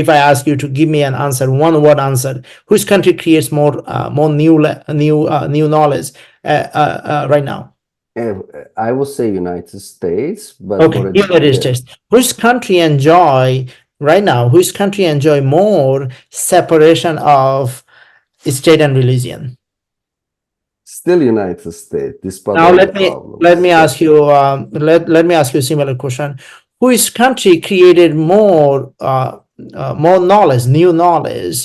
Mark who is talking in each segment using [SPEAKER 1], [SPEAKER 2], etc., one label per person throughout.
[SPEAKER 1] If I ask you to give me an answer, one word answer, which country creates more new knowledge right now?
[SPEAKER 2] Eh, I would say United States, but
[SPEAKER 1] Okay,
[SPEAKER 2] for a
[SPEAKER 1] United
[SPEAKER 2] yeah,
[SPEAKER 1] States. Which country enjoy right now? Which country enjoy more separation of state and religion?
[SPEAKER 2] still United States, despite
[SPEAKER 1] Now
[SPEAKER 2] all the
[SPEAKER 1] let me
[SPEAKER 2] problems. Yeah.
[SPEAKER 1] ask you let me ask you a similar question. Which country created more knowledge, new knowledge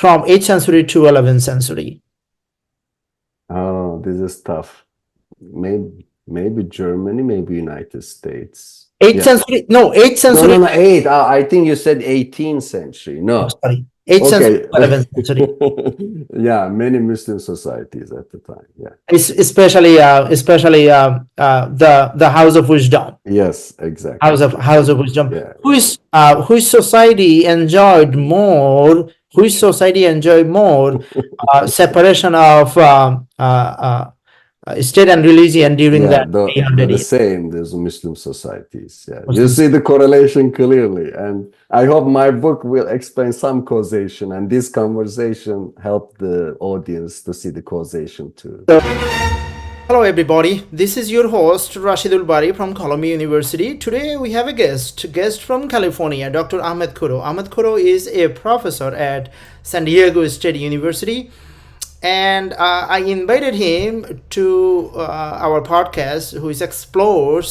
[SPEAKER 1] from 8th century to 11th century?
[SPEAKER 2] Oh, this is tough. Maybe Germany, maybe United States.
[SPEAKER 1] 8th
[SPEAKER 2] Yeah.
[SPEAKER 1] century? No, 8th
[SPEAKER 2] No,
[SPEAKER 1] century.
[SPEAKER 2] no, no, eight. I think you said 18th century.
[SPEAKER 1] Oh,
[SPEAKER 2] No.
[SPEAKER 1] sorry, 8th century
[SPEAKER 2] Okay.
[SPEAKER 1] to 11th century.
[SPEAKER 2] Yeah, many Muslim societies at the time. Yeah.
[SPEAKER 1] Especially the House of Wisdom.
[SPEAKER 2] Yes, exactly.
[SPEAKER 1] House of Wisdom.
[SPEAKER 2] Yeah.
[SPEAKER 1] Which society enjoyed more? Which society enjoyed more separation of state and religion during
[SPEAKER 2] Yeah,
[SPEAKER 1] that 300
[SPEAKER 2] the
[SPEAKER 1] years?
[SPEAKER 2] same. There's Muslim societies. Yeah, you
[SPEAKER 1] Muslims.
[SPEAKER 2] see the correlation clearly, and I hope my book will explain some causation, and this conversation help the audience to see the causation too.
[SPEAKER 1] So, hello everybody, this is your host Rashidul Bari from Columbia University. Today we have a guest from California, Dr. Ahmet Kuru. Ahmet Kuru is a professor at San Diego State University, and I invited him to our podcast, which explores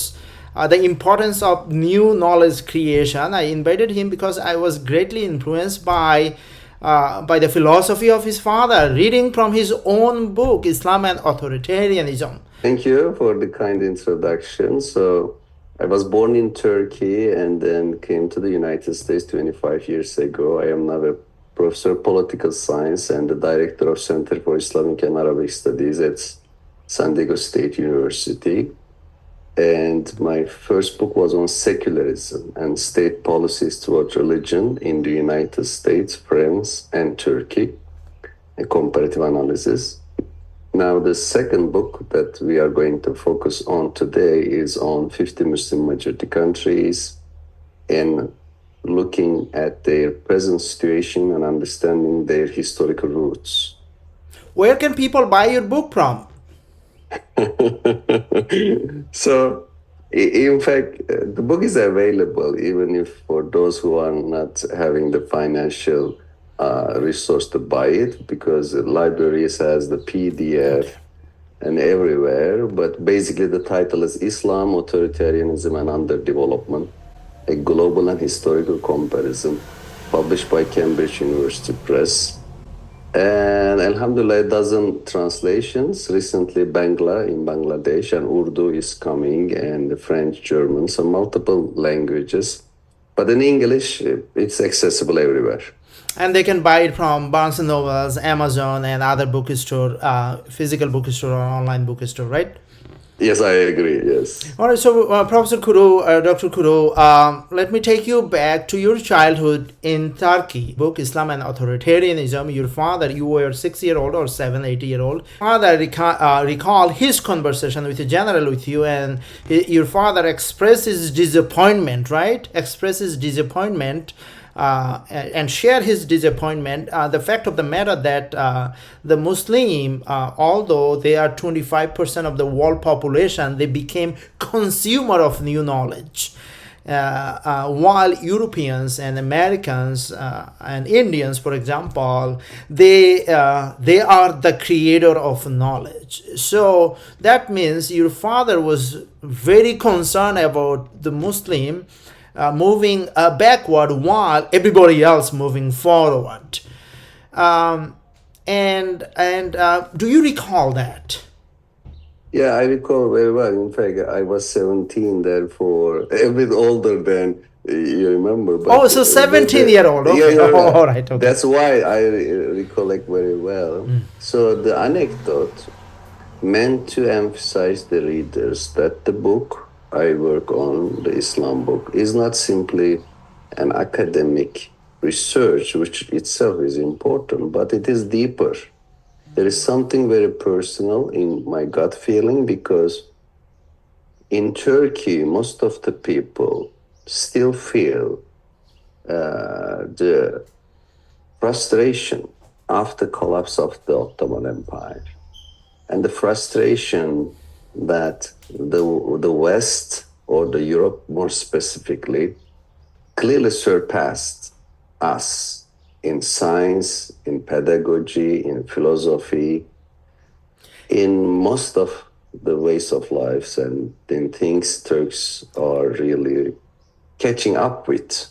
[SPEAKER 1] the importance of new knowledge creation. I invited him because I was greatly influenced by the philosophy of his father, reading from his own book, Islam and Authoritarianism.
[SPEAKER 2] Thank you for the kind introduction. So, I was born in Turkey and then came to the United States 25 years ago. I am now a professor of political science and the director of Center for Islamic and Arabic Studies at San Diego State University. And my first book was on secularism and state policies toward religion in the United States, France, and Turkey, a comparative analysis. Now, the second book that we are going to focus on today is on 50 Muslim majority countries and looking at their present situation and understanding their historical roots.
[SPEAKER 1] Where can people buy your book from?
[SPEAKER 2] So, in fact, the book is available even if for those who are not having the financial resource to buy it, because the libraries has the PDF and everywhere. But basically, the title is Islam, Authoritarianism, and Underdevelopment: A Global and Historical Comparison, published by Cambridge University Press. And Alhamdulillah, a dozen translations. Recently, Bangla in Bangladesh and Urdu is coming, and French, German, so multiple languages. But in English, it's accessible everywhere.
[SPEAKER 1] And they can buy it from Barnes and Nobles, Amazon, and other bookstore, physical bookstore or online bookstore, right?
[SPEAKER 2] Yes, I agree. Yes.
[SPEAKER 1] All right, so Professor Kuru, Dr. Kuru, let me take you back to your childhood in Turkey. Book Islam and Authoritarianism. Your father, you were 6-year-old or 7, 8-year-old. Father recall his conversation with a general with you, and your father expresses disappointment, right? Expresses disappointment. And share his disappointment. The fact of the matter that the Muslim, although they are 25% of the world population, they became consumer of new knowledge. While Europeans and Americans and Indians, for example, they are the creator of knowledge. So that means your father was very concerned about the Muslim moving backward while everybody else moving forward. And do you recall that?
[SPEAKER 2] Yeah, I recall very well. In fact, I was 17, therefore a bit older than you remember. But
[SPEAKER 1] Oh, so 17-year-old.
[SPEAKER 2] yeah,
[SPEAKER 1] Okay.
[SPEAKER 2] yeah,
[SPEAKER 1] Oh, all right. Okay.
[SPEAKER 2] that's why I recollect very well. So the anecdote meant to emphasize the readers that the book I work on, the Islam book, is not simply an academic research, which itself is important, but it is deeper. There is something very personal in my gut feeling, because in Turkey, most of the people still feel the frustration after collapse of the Ottoman Empire and the frustration that the West, or the Europe more specifically, clearly surpassed us in science, in pedagogy, in philosophy, in most of the ways of lives, and in things Turks are really catching up with.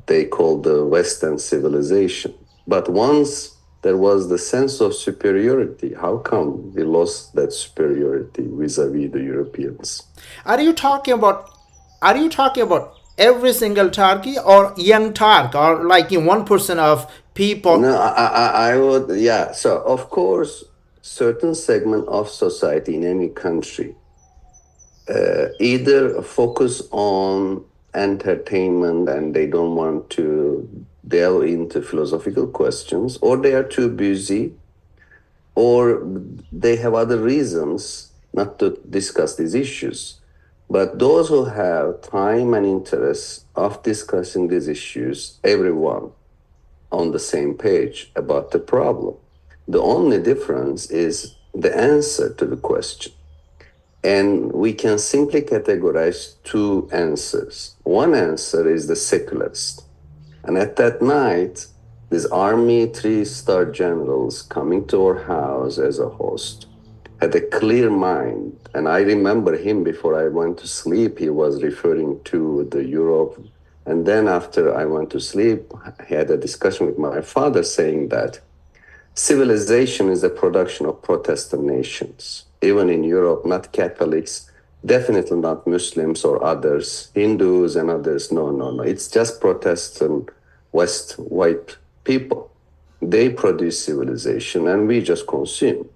[SPEAKER 2] They call the Western civilization. But once there was the sense of superiority, how come we lost that superiority vis-a-vis the Europeans?
[SPEAKER 1] Are you talking about? Are you talking about every single Turkey or young Turk or like 1% of people?
[SPEAKER 2] No, I would, yeah. So, of course, certain segment of society in any country either focus on entertainment and they don't want to delve into philosophical questions, or they are too busy, or they have other reasons not to discuss these issues. But those who have time and interest of discussing these issues, everyone on the same page about the problem. The only difference is the answer to the question. And we can simply categorize two answers. One answer is the secularist. And at that night, these army three-star generals coming to our house as a host had a clear mind. And I remember him before I went to sleep, he was referring to the Europe. And then after I went to sleep, I had a discussion with my father saying that civilization is a production of Protestant nations. Even in Europe, not Catholics, definitely not Muslims or others, Hindus and others. No, no, no. It's just Protestant West white people. They produce civilization and we just consume.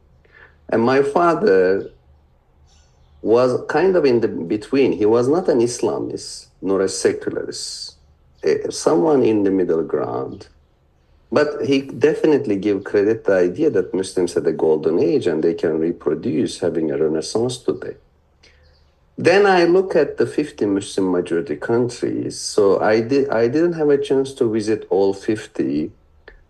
[SPEAKER 2] And my father was kind of in the between. He was not an Islamist nor a secularist, someone in the middle ground. But he definitely gave credit the idea that Muslims had a golden age and they can reproduce, having a renaissance today. Then I look at the 50 Muslim majority countries. So I didn't have a chance to visit all 50,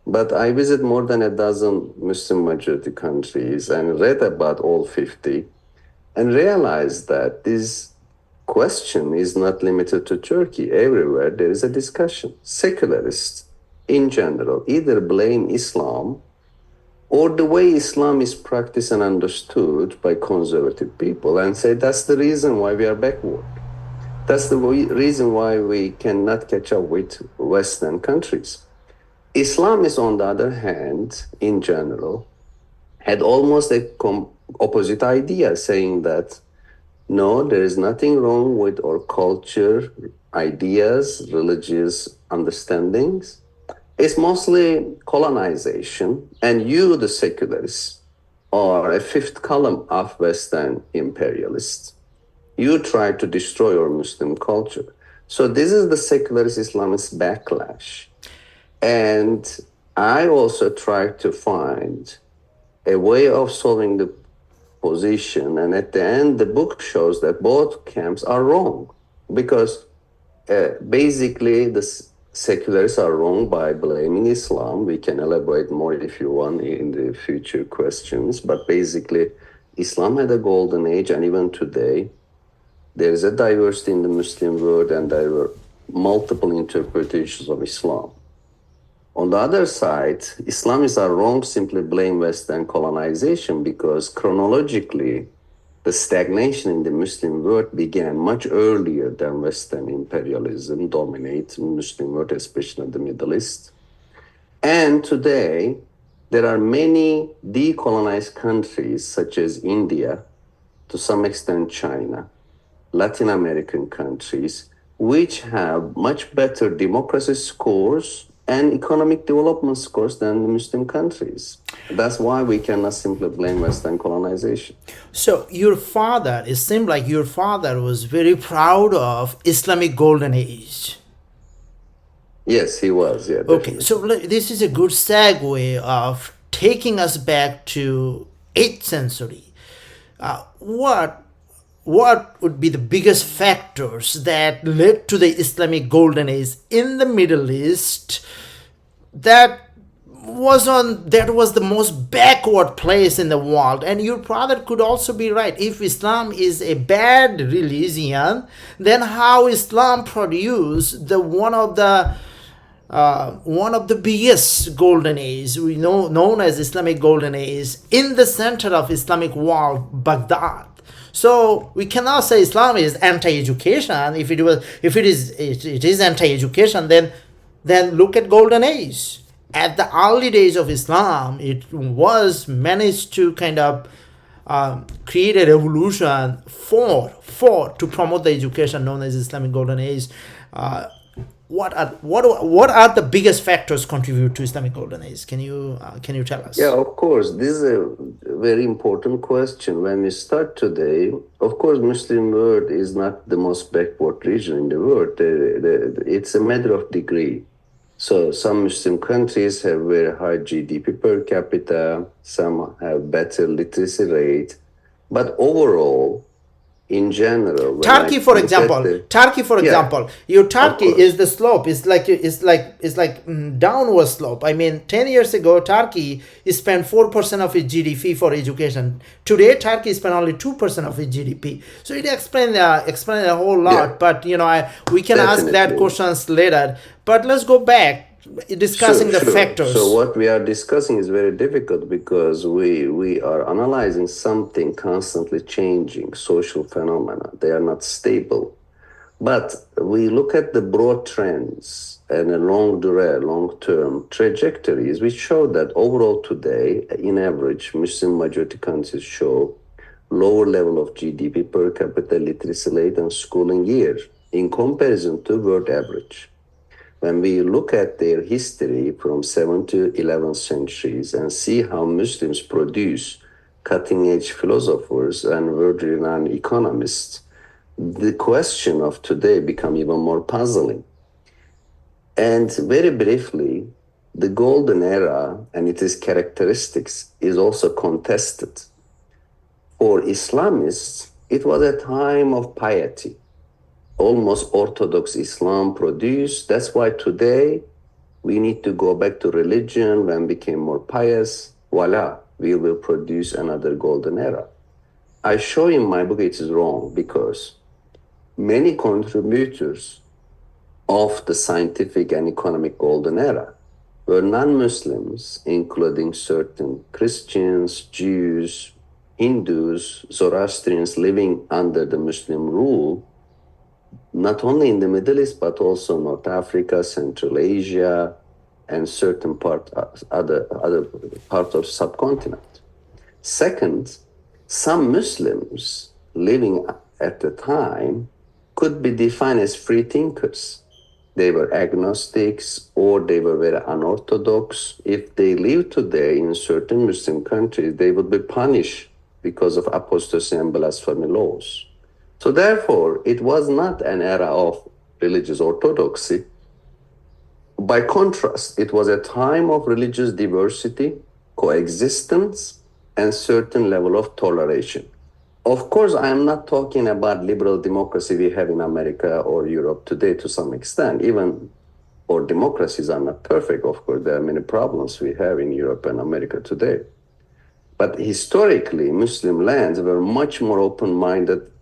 [SPEAKER 2] but I visited more than a dozen Muslim majority countries and read about all 50 and realized that this question is not limited to Turkey. Everywhere there is a discussion. Secularists in general either blame Islam or the way Islam is practiced and understood by conservative people and say that's the reason why we are backward. That's the reason why we cannot catch up with Western countries. Islamists, on the other hand, in general, had almost a opposite idea, saying that no, there is nothing wrong with our culture, ideas, religious understandings. It's mostly colonization, and you, the secularists, are a fifth column of Western imperialists. You try to destroy our Muslim culture. So this is the secularist Islamist backlash. And I also try to find a way of solving the position. And at the end, the book shows that both camps are wrong because basically the secularists are wrong by blaming Islam. We can elaborate more if you want in the future questions. But basically, Islam had a golden age, and even today, there is a diversity in the Muslim world, and there were multiple interpretations of Islam. On the other side, Islamists are wrong, simply blame Western colonization because chronologically, the stagnation in the Muslim world began much earlier than Western imperialism dominates Muslim world, especially in the Middle East. And today, there are many decolonized countries such as India, to some extent China, Latin American countries, which have much better democracy scores and economic development scores than the Muslim countries. That's why we cannot simply blame Western colonization.
[SPEAKER 1] So your father, it seemed like your father was very proud of Islamic Golden Age.
[SPEAKER 2] Yes, he was. Yeah,
[SPEAKER 1] Okay,
[SPEAKER 2] definitely.
[SPEAKER 1] so this is a good segue of taking us back to 8th century. What what would be the biggest factors that led to the Islamic Golden Age in the Middle East that was the most backward place in the world? And your brother could also be right. If Islam is a bad religion, then how Islam produced the one of the biggest golden age we know known as Islamic Golden Age in the center of Islamic world, Baghdad. So we cannot say Islam is anti-education. If it is anti-education, then look at Golden Age. At the early days of Islam, it was managed to kind of create a revolution for to promote the education known as Islamic Golden Age. What are the biggest factors contribute to Islamic Golden Age? Can you tell us?
[SPEAKER 2] Yeah, of course. This is a very important question. When we start today, of course, Muslim world is not the most backward region in the world. It's a matter of degree. So some Muslim countries have very high GDP per capita, some have better literacy rate, but overall, in general, when
[SPEAKER 1] Turkey,
[SPEAKER 2] I
[SPEAKER 1] for
[SPEAKER 2] look at
[SPEAKER 1] example,
[SPEAKER 2] the
[SPEAKER 1] Turkey, for
[SPEAKER 2] yeah,
[SPEAKER 1] example, your
[SPEAKER 2] of
[SPEAKER 1] Turkey is
[SPEAKER 2] course,
[SPEAKER 1] the slope. It's like downward slope. I mean, 10 years ago, Turkey spent 4% of its GDP for education. Today, Turkey spent only 2% of its GDP. So it explains a whole
[SPEAKER 2] yeah,
[SPEAKER 1] lot. But we can ask that
[SPEAKER 2] definitely.
[SPEAKER 1] questions later. But let's go back
[SPEAKER 2] Sure,
[SPEAKER 1] discussing the
[SPEAKER 2] sure. So
[SPEAKER 1] factors.
[SPEAKER 2] what we are discussing is very difficult because we are analyzing something constantly changing, social phenomena. They are not stable. But we look at the broad trends and a long-term trajectories, which show that overall today, in average, Muslim majority countries show lower level of GDP per capita, literacy rate, and schooling year in comparison to world average. When we look at their history from 7th to 11th centuries and see how Muslims produce cutting-edge philosophers and world-renowned economists, the question of today become even more puzzling. And very briefly, the golden era and its characteristics is also contested. For Islamists, it was a time of piety, almost orthodox Islam produced. That's why today we need to go back to religion when became more pious. Voila, we will produce another golden era. I show in my book it is wrong because many contributors of the scientific and economic golden era were non-Muslims, including certain Christians, Jews, Hindus, Zoroastrians living under the Muslim rule, not only in the Middle East, but also North Africa, Central Asia, and certain other parts of subcontinent. Second, some Muslims living at the time could be defined as free thinkers. They were agnostics or they were very unorthodox. If they live today in certain Muslim countries, they would be punished because of apostasy and blasphemy laws. So therefore, it was not an era of religious orthodoxy. By contrast, it was a time of religious diversity, coexistence, and certain level of toleration. Of course, I am not talking about liberal democracy we have in America or Europe today to some extent. Even our democracies are not perfect. Of course, there are many problems we have in Europe and America today. But historically, Muslim lands were much more open-minded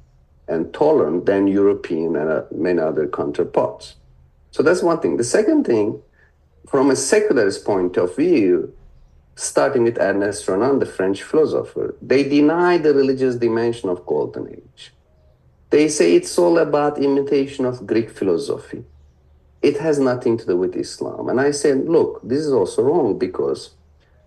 [SPEAKER 2] and tolerant than European and many other counterparts. So that's one thing. The second thing, from a secularist point of view, starting with Ernest Renan, the French philosopher, they deny the religious dimension of Golden Age. They say it's all about imitation of Greek philosophy. It has nothing to do with Islam. And I said, look, this is also wrong because,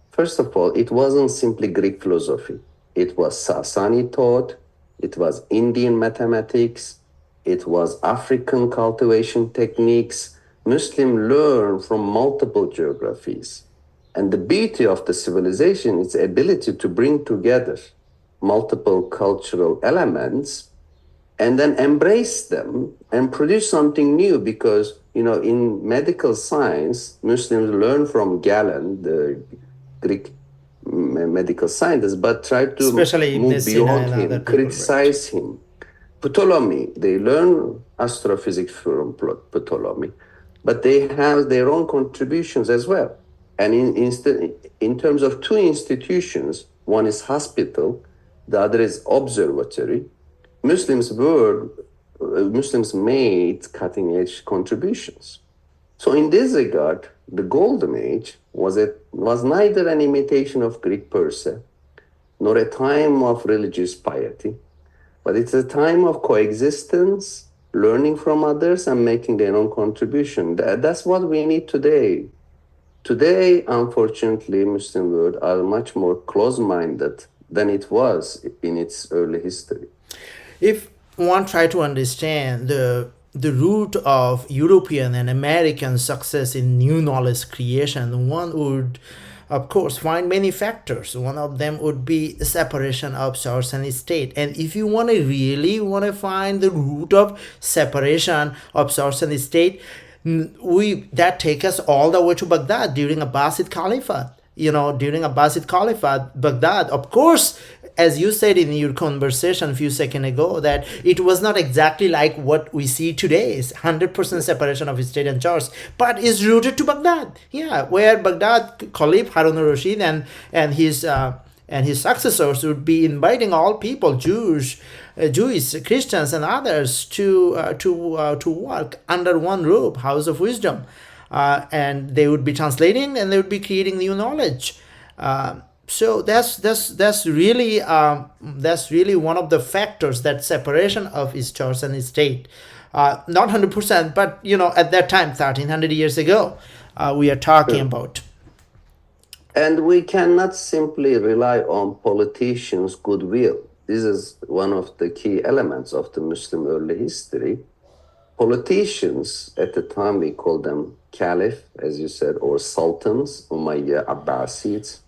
[SPEAKER 2] first of all, it wasn't simply Greek philosophy. It was Sasani thought, it was Indian mathematics, it was African cultivation techniques. Muslims learn from multiple geographies. And the beauty of the civilization is the ability to bring together multiple cultural elements and then embrace them and produce something new because, in medical science, Muslims learn from Galen, the Greek medical scientist, but try to
[SPEAKER 1] Especially Ibn
[SPEAKER 2] move
[SPEAKER 1] Sina
[SPEAKER 2] beyond
[SPEAKER 1] and other
[SPEAKER 2] him,
[SPEAKER 1] people, right?
[SPEAKER 2] criticize him, Ptolemy, they learn astrophysics from Ptolemy, but they have their own contributions as well. And in terms of two institutions, one is hospital, the other is observatory. Muslims made cutting edge contributions. So in this regard, the Golden Age was neither an imitation of Greek per se, nor a time of religious piety, but it's a time of coexistence, learning from others, and making their own contribution. That's what we need today. Today, unfortunately, Muslim world are much more close-minded than it was in its early history.
[SPEAKER 1] If one try to understand the root of European and American success in new knowledge creation, one would of course find many factors. One of them would be the separation of church and state. And if you want to find the root of separation of church and state, we that take us all the way to Baghdad during Abbasid Caliphate. During Abbasid Caliphate, Baghdad, of course, as you said in your conversation a few seconds ago, that it was not exactly like what we see today. It's 100% separation of state and church, but is rooted to Baghdad. Yeah, where Baghdad Caliph Harun al-Rashid and his successors would be inviting all people, Jewish, Christians, and others to work under one roof, House of Wisdom, and they would be translating and they would be creating new knowledge. So that's really one of the factors, that separation of his church and his state. Not 100%, but at that time, 1300 years ago, we are talking about.
[SPEAKER 2] And we cannot simply rely on politicians' goodwill. This is one of the key elements of the Muslim early history. Politicians, at the time we call them caliph, as you said, or sultans, Umayyad, Abbasids,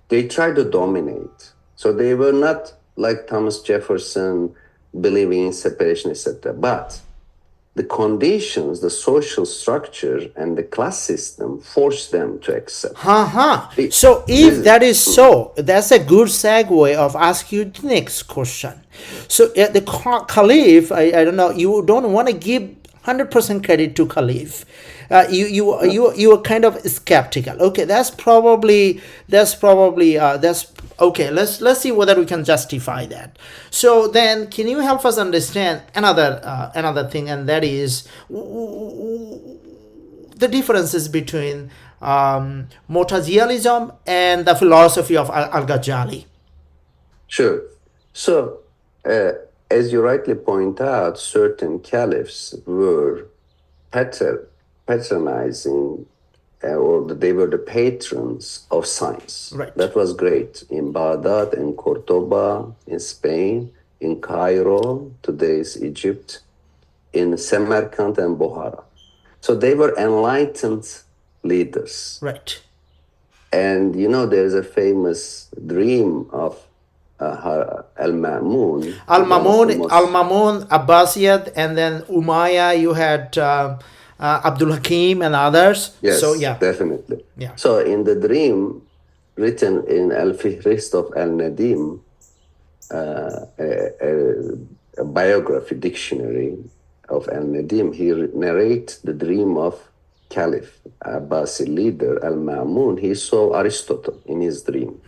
[SPEAKER 2] they tried to dominate. So they were not like Thomas Jefferson, believing in separation, etc. But the conditions, the social structure, and the class system forced them to accept.
[SPEAKER 1] So if that is so, that's a good segue of ask you the next question. So the Caliph, I don't know, you don't want to give 100% credit to Caliph. You are kind of skeptical. Okay, that's okay. Let's see whether we can justify that. So then, can you help us understand another thing, and that is the differences between Mu'tazilism and the philosophy of Al-Ghazali?
[SPEAKER 2] Sure. So, as you rightly point out, certain caliphs were patronizing, or they were the patrons of science.
[SPEAKER 1] Right.
[SPEAKER 2] That was great in Baghdad, in Cordoba, in Spain, in Cairo, today's Egypt, in Samarkand and Bukhara. So they were enlightened leaders.
[SPEAKER 1] Right.
[SPEAKER 2] And there's a famous dream of Al-Ma'mun.
[SPEAKER 1] Al-Ma'mun, Abbasiyad, and then Umayyad, you had Abdul Hakim and others.
[SPEAKER 2] Yes,
[SPEAKER 1] so, yeah.
[SPEAKER 2] Definitely.
[SPEAKER 1] Yeah.
[SPEAKER 2] So in the dream, written in Al-Fihrist of Al-Nadim, a biography dictionary of Al-Nadim, he narrates the dream of Caliph, Abbasi leader, Al-Ma'mun. He saw Aristotle in his dream.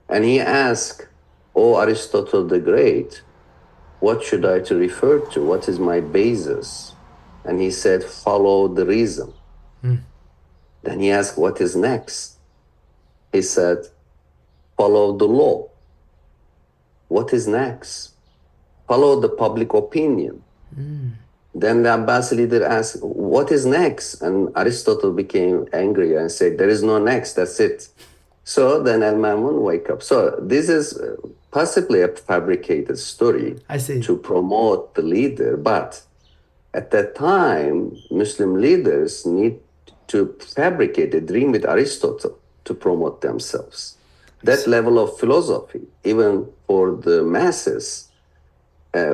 [SPEAKER 2] And he asked, "O Aristotle the Great, what should I to refer to? What is my basis?" And he said, "Follow the reason." Then he asked, "What is next?" He said, "Follow the law." "What is next?" "Follow the public opinion." Then the Abbasi leader asked, "What is next?" And Aristotle became angry and said, "There is no next, that's it." So then Al-Ma'mun wake up. So this is possibly a fabricated story to promote the leader. But at that time, Muslim leaders need to fabricate a dream with Aristotle to promote themselves. That level of philosophy, even for the masses,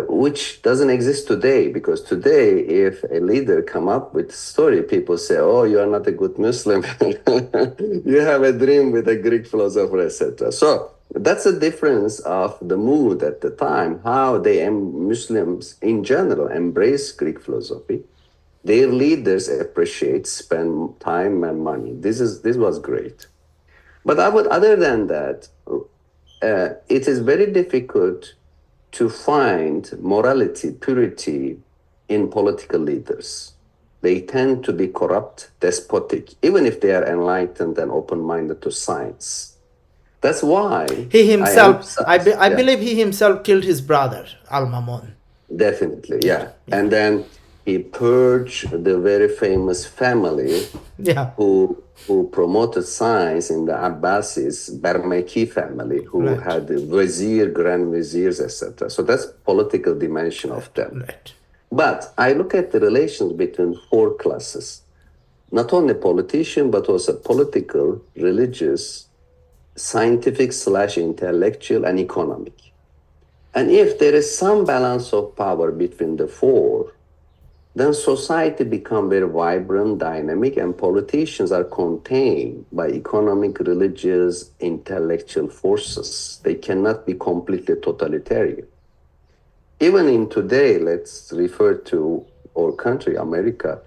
[SPEAKER 2] which doesn't exist today, because today, if a leader come up with a story, people say, "Oh, you are not a good Muslim. You have a dream with a Greek philosopher," etc. So That's a difference of the mood at the time, how Muslims in general embrace Greek philosophy. Their leaders appreciate, spend time and money. This was great. But other than that, it is very difficult to find morality, purity in political leaders. They tend to be corrupt, despotic, even if they are enlightened and open-minded to science. That's why
[SPEAKER 1] He
[SPEAKER 2] I
[SPEAKER 1] himself,
[SPEAKER 2] emphasize,
[SPEAKER 1] I
[SPEAKER 2] yeah,
[SPEAKER 1] believe he himself killed his brother, Al Mamun.
[SPEAKER 2] definitely,
[SPEAKER 1] Yeah,
[SPEAKER 2] yeah.
[SPEAKER 1] yeah,
[SPEAKER 2] And then he purged the very famous family
[SPEAKER 1] yeah,
[SPEAKER 2] who promoted science in the Abbasis, Barmaki family, who
[SPEAKER 1] right,
[SPEAKER 2] had the vizier, grand viziers, etc. So that's political dimension of them.
[SPEAKER 1] right.
[SPEAKER 2] But I look at the relations between four classes, not only politician, but also political, religious, scientific / intellectual, and economic. And if there is some balance of power between the four, then society becomes very vibrant, dynamic, and politicians are contained by economic, religious, intellectual forces. They cannot be completely totalitarian. Even in today, let's refer to our country, America,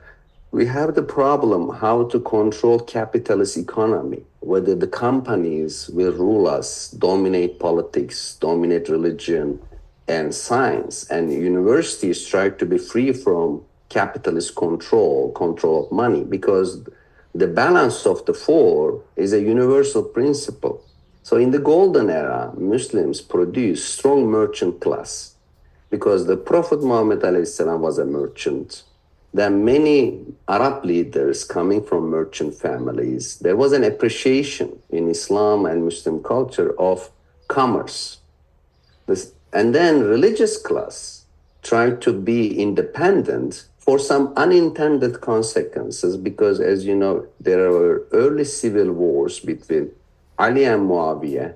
[SPEAKER 2] we have the problem how to control capitalist economy, whether the companies will rule us, dominate politics, dominate religion and science, and universities try to be free from capitalist control of money, because the balance of the four is a universal principle. So in the golden era, Muslims produced strong merchant class because the Prophet Muhammad was a merchant. There are many Arab leaders coming from merchant families. There was an appreciation in Islam and Muslim culture of commerce. And then religious class tried to be independent for some unintended consequences, because, as you know, there were early civil wars between Ali and Muawiyah.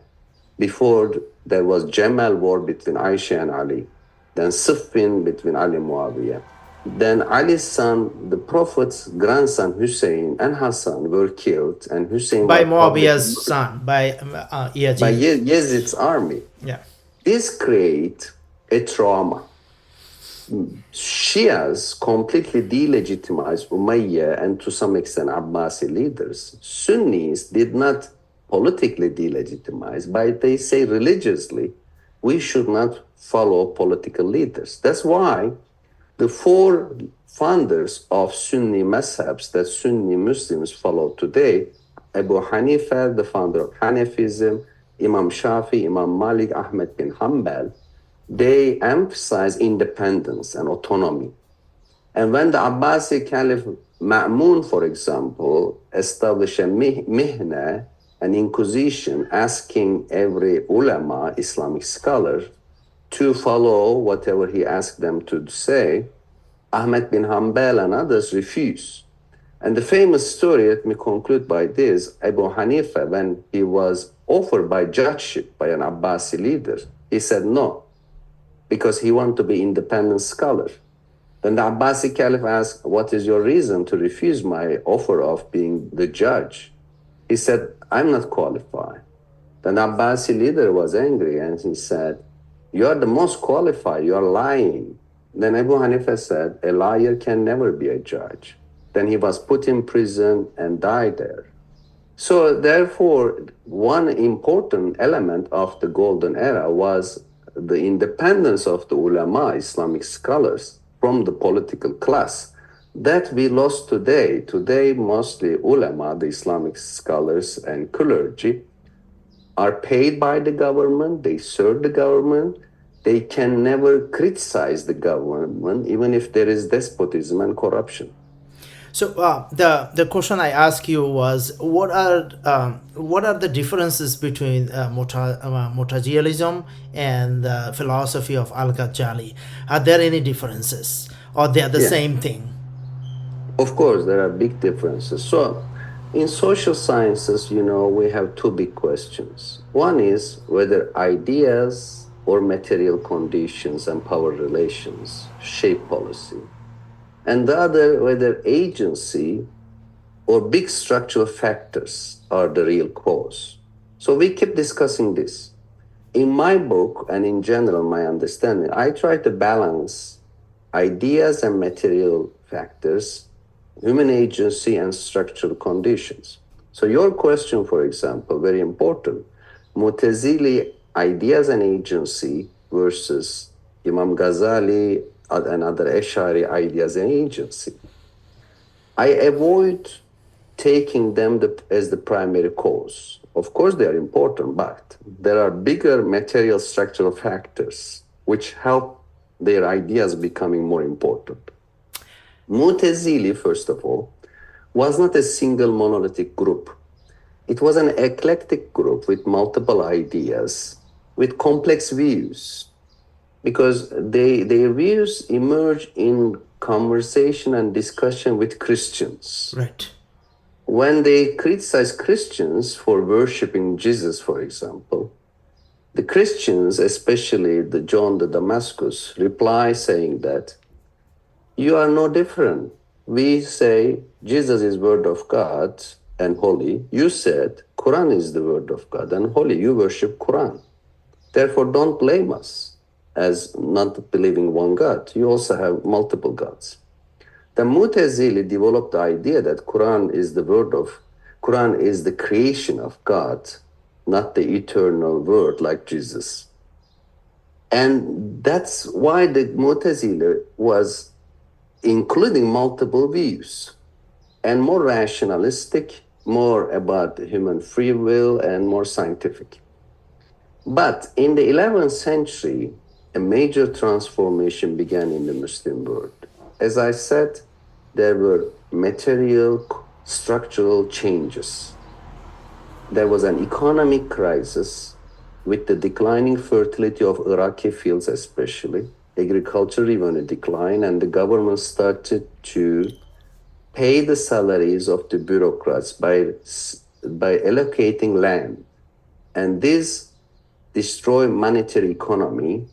[SPEAKER 2] Before, there was Jamal war between Aisha and Ali, then Siffin between Ali and Muawiyah. Then Ali's son, the Prophet's grandson Hussein and Hassan were killed, and Hussein
[SPEAKER 1] By
[SPEAKER 2] was publicly
[SPEAKER 1] Muawiyah's
[SPEAKER 2] murdered
[SPEAKER 1] son, by
[SPEAKER 2] by
[SPEAKER 1] Yazid.
[SPEAKER 2] Yazid's army.
[SPEAKER 1] Yeah,
[SPEAKER 2] This creates a trauma. Shias completely delegitimized Umayyad and to some extent Abbasi leaders. Sunnis did not politically delegitimize, but they say religiously, we should not follow political leaders. That's why the four founders of Sunni mazhabs that Sunni Muslims follow today, Abu Hanifa, the founder of Hanafism, Imam Shafi, Imam Malik, Ahmed bin Hanbal, they emphasize independence and autonomy. And when the Abbasi Caliph Ma'mun, for example, established a mihna, an inquisition, asking every ulama, Islamic scholar, to follow whatever he asked them to say, Ahmed bin Hanbal and others refused. And the famous story, let me conclude by this, Abu Hanifa, when he was offered by judgeship by an Abbasi leader, he said no, because he wanted to be independent scholar. Then the Abbasi Caliph asked, what is your reason to refuse my offer of being the judge? He said, I'm not qualified. Then the Abbasi leader was angry and he said, you are the most qualified, you are lying. Then Abu Hanifa said, a liar can never be a judge. Then he was put in prison and died there. So therefore, one important element of the golden era was the independence of the ulama, Islamic scholars, from the political class. That we lost today. Today, mostly ulama, the Islamic scholars and clergy, are paid by the government, they serve the government, they can never criticize the government, even if there is despotism and corruption.
[SPEAKER 1] so the question I asked you was what are the differences between Mutazilism and the philosophy of Al-Ghazali? Are there any differences, or they are the
[SPEAKER 2] Yeah,
[SPEAKER 1] same thing?
[SPEAKER 2] of course, there are big differences. So, in social sciences, we have two big questions. One is whether ideas or material conditions and power relations shape policy, and the other, whether agency or big structural factors are the real cause. So we keep discussing this. in my book and in general, my understanding, I try to balance ideas and material factors, human agency, and structural conditions. So, your question, for example, very important, Mutazili ideas and agency versus Imam Ghazali and other Ash'ari ideas and agency. I avoid taking them as the primary cause. Of course, they are important, but there are bigger material structural factors which help their ideas becoming more important. Mutazili, first of all, was not a single monolithic group. It was an eclectic group with multiple ideas, with complex views, because their views emerge in conversation and discussion with Christians.
[SPEAKER 1] Right.
[SPEAKER 2] When they criticize Christians for worshiping Jesus, for example, the Christians, especially the John the Damascus, reply saying that you are no different. We say Jesus is word of God and holy. You said Quran is the word of God and holy. You worship Quran. Therefore, don't blame us as not believing one God. You also have multiple gods. The Mutazili developed the idea that Quran is the creation of God, not the eternal word like Jesus. And that's why the Mutazili was including multiple views and more rationalistic, more about human free will and more scientific. But in the 11th century, a major transformation began in the Muslim world. As I said, there were material, structural changes. There was an economic crisis with the declining fertility of Iraqi fields, especially. Agriculture even a decline, and the government started to pay the salaries of the bureaucrats by allocating land. And this destroyed monetary economy.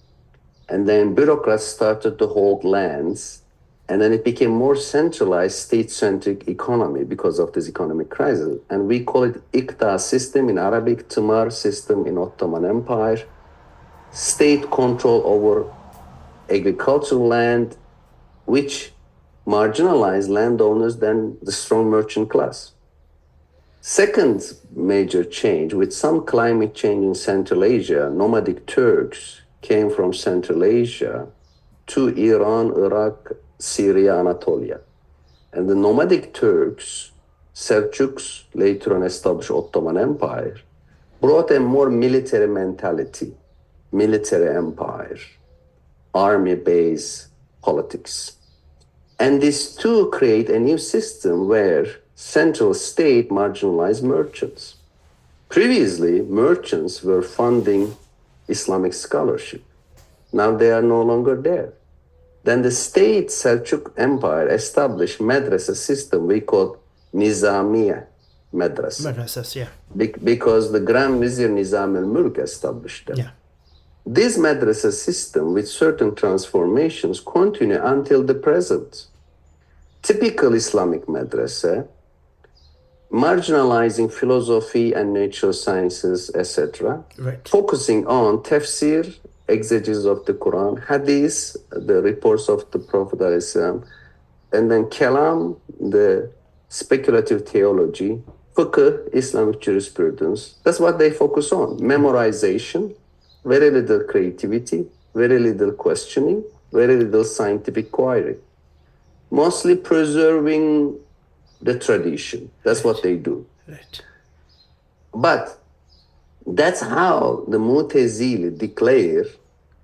[SPEAKER 2] And then bureaucrats started to hold lands, and then it became more centralized, state-centric economy because of this economic crisis. And we call it Iqta system in Arabic, Timar system in Ottoman Empire, state control over agricultural land, which marginalized landowners than the strong merchant class. Second major change, with some climate change in Central Asia, nomadic Turks came from Central Asia to Iran, Iraq, Syria, Anatolia. And the nomadic Turks, Seljuks, later on established Ottoman Empire, brought a more military mentality, military empire, army-based politics. And these two create a new system where central state marginalized merchants. Previously, merchants were funding Islamic scholarship. Now they are no longer there. Then the state Seljuk Empire established madrasa system we call Nizamiye madrasa.
[SPEAKER 1] Madrasas, yeah.
[SPEAKER 2] Because the Grand Vizier Nizam al-Mulk established them.
[SPEAKER 1] Yeah.
[SPEAKER 2] This madrasa system with certain transformations continue until the present. Typical Islamic madrasa, marginalizing philosophy and natural sciences, etc.,
[SPEAKER 1] Right.
[SPEAKER 2] focusing on tafsir, exegesis of the Quran, hadith, the reports of the Prophet ﷺ, and then kalam, the speculative theology, fiqh, Islamic jurisprudence. That's what they focus on. Memorization, very little creativity, very little questioning, very little scientific query. Mostly preserving the tradition. That's what they do.
[SPEAKER 1] Right.
[SPEAKER 2] But that's how the Mutazili declare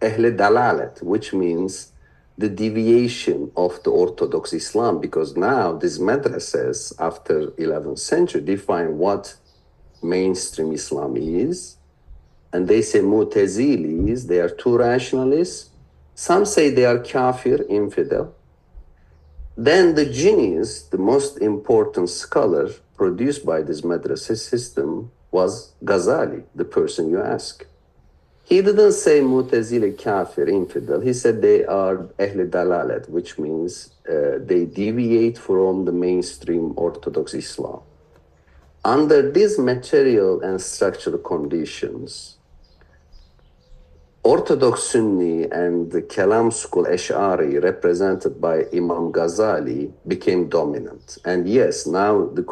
[SPEAKER 2] Ahl Dalalat, which means the deviation of the Orthodox Islam, because now these madrasas after 11th century define what mainstream Islam is. And they say Mutazilis, they are two rationalists. Some say they are kafir, infidel. Then the genius, the most important scholar produced by this madrasa system was Ghazali, the person you ask. He didn't say Mutazili kafir, infidel. He said they are Ahl Dalalat, which means they deviate from the mainstream Orthodox Islam. Under these material and structural conditions, Orthodox Sunni and the Kalam school Ash'ari, represented by Imam Ghazali, became dominant. And yes, now the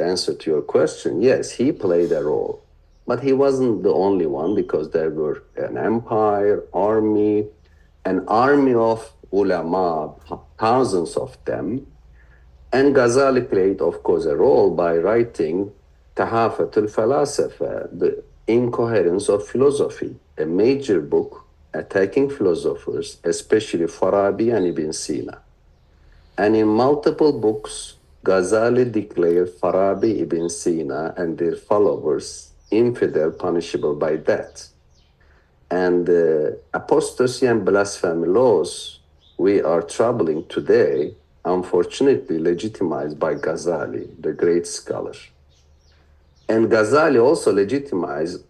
[SPEAKER 2] answer to your question, yes, he played a role. But he wasn't the only one, because there were an empire, an army of ulama, thousands of them. And Ghazali played, of course, a role by writing Tahafat al-Falasafa, the Incoherence of Philosophy, a major book attacking philosophers, especially Farabi and Ibn Sina. And in multiple books, Ghazali declared Farabi, Ibn Sina, and their followers infidel, punishable by death. And the apostasy and blasphemy laws we are troubling today, unfortunately legitimized by Ghazali, the great scholar. And Ghazali also legitimized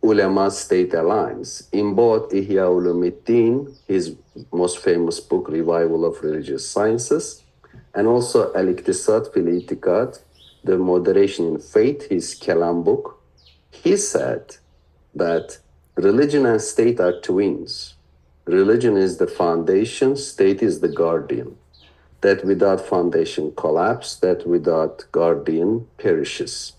[SPEAKER 2] ulama-state alliance in both Ihya Ulumuddin, his most famous book, Revival of Religious Sciences, and also Al-Iqtisad fil I'tiqad, the Moderation in Faith, his Kalam book. He said that religion and state are twins. Religion is the foundation, state is the guardian. That without foundation collapse, that without guardian perishes.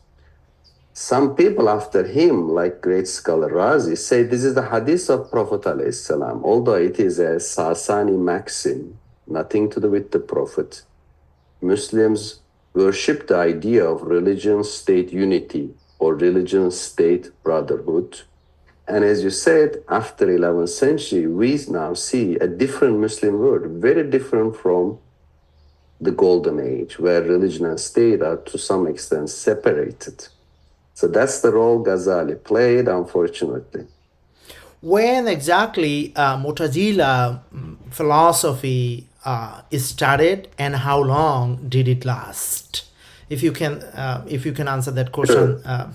[SPEAKER 2] Some people after him, like great scholar Razi, say this is the hadith of Prophet ﷺ, although it is a Sasani maxim, nothing to do with the Prophet. Muslims worship the idea of religion-state unity or religion-state brotherhood. And as you said, after 11th century, we now see a different Muslim world, very different from the Golden Age, where religion and state are to some extent separated. So that's the role Ghazali played, unfortunately.
[SPEAKER 1] When exactly Mu'tazila philosophy started, and how long did it last? If you can answer that question.
[SPEAKER 2] Sure.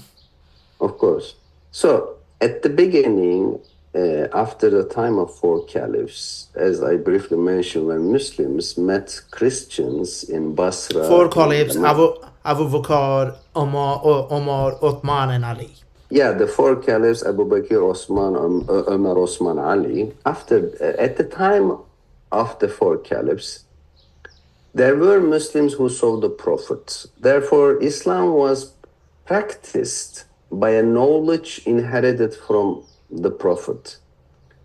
[SPEAKER 2] Of course. So at the beginning, after the time of four caliphs, as I briefly mentioned, when Muslims met Christians in Basra.
[SPEAKER 1] Four caliphs, Abu Bakr, Omar, Uthman, and Ali.
[SPEAKER 2] Yeah, the four caliphs, Abu Bakr, Umar, Osman, Ali. At the time of the four caliphs, there were Muslims who saw the Prophet. Therefore, Islam was practiced by a knowledge inherited from the Prophet.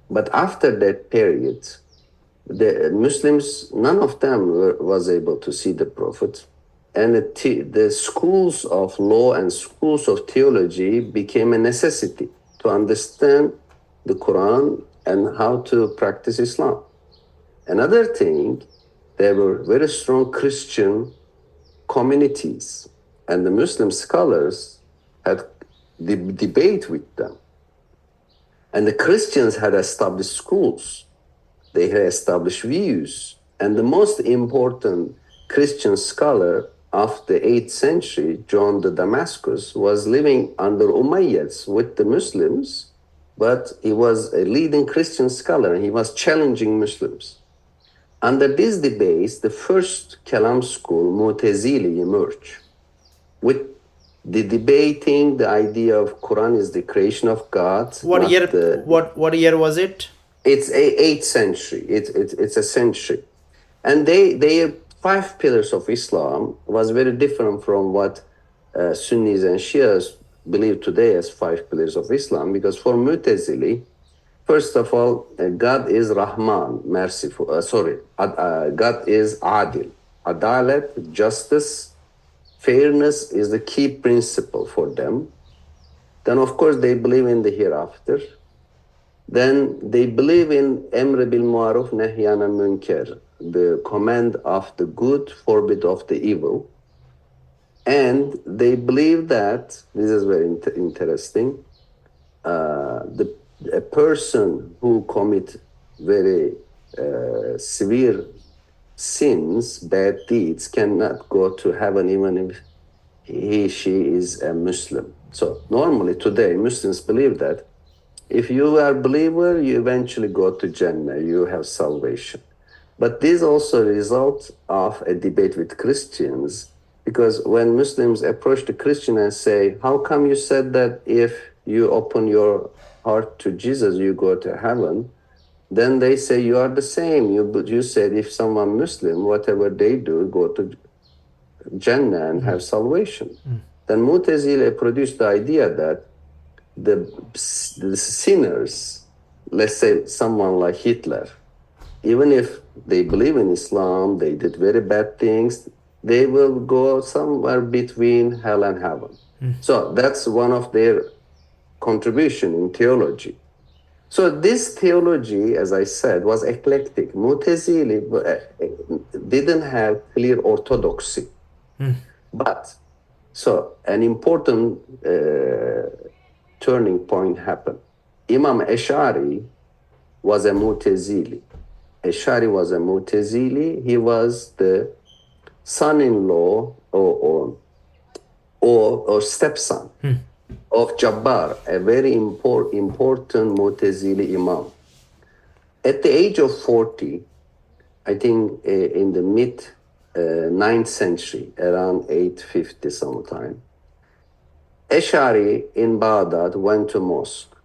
[SPEAKER 2] But after that period, the Muslims, none of them was able to see the Prophet. And the schools of law and schools of theology became a necessity to understand the Quran and how to practice Islam. Another thing, there were very strong Christian communities, and the Muslim scholars had debate with them. And the Christians had established schools. They had established views. And the most important Christian scholar of the 8th century, John the Damascus, was living under Umayyads with the Muslims, but he was a leading Christian scholar and he was challenging Muslims. Under these debates, the first Kalam school, Mu'tazili, emerged, with the debating the idea of Quran is the creation of God.
[SPEAKER 1] What year was it?
[SPEAKER 2] It's 8th century. It's a century. And they 5 pillars of Islam was very different from what Sunnis and Shias believe today as 5 pillars of Islam, because for Mu'tazili, first of all, God is Rahman, merciful. God is Adil. Adalat, justice, fairness is the key principle for them. Then, of course, they believe in the hereafter. Then they believe in Emr bil Ma'ruf, Nahy anil Munkar, the command of the good, forbid of the evil. And they believe that, this is very interesting, a person who commit very severe sins, bad deeds, cannot go to heaven even if she is a Muslim. So normally today Muslims believe that if you are a believer, you eventually go to Jannah, you have salvation. But this also results of a debate with Christians, because when Muslims approach the Christian and say, how come you said that if you open your heart to Jesus, you go to heaven. Then they say you are the same. You said if someone Muslim, whatever they do, go to Jannah and have salvation. Then Mu'tazile produced the idea that the sinners, let's say someone like Hitler, even if they believe in Islam, they did very bad things, they will go somewhere between hell and heaven. So that's one of their contribution in theology. So this theology, as I said, was eclectic. Mu'tazili didn't have clear orthodoxy. But, so an important turning point happened. Imam Ash'ari was a Mu'tazili. Ash'ari was a Mu'tazili. He was the son-in-law or stepson of Jabbar, a very important Mu'tazili Imam. At the age of 40, I think in the mid 9th century, around 850 sometime, Ash'ari in Baghdad went to mosque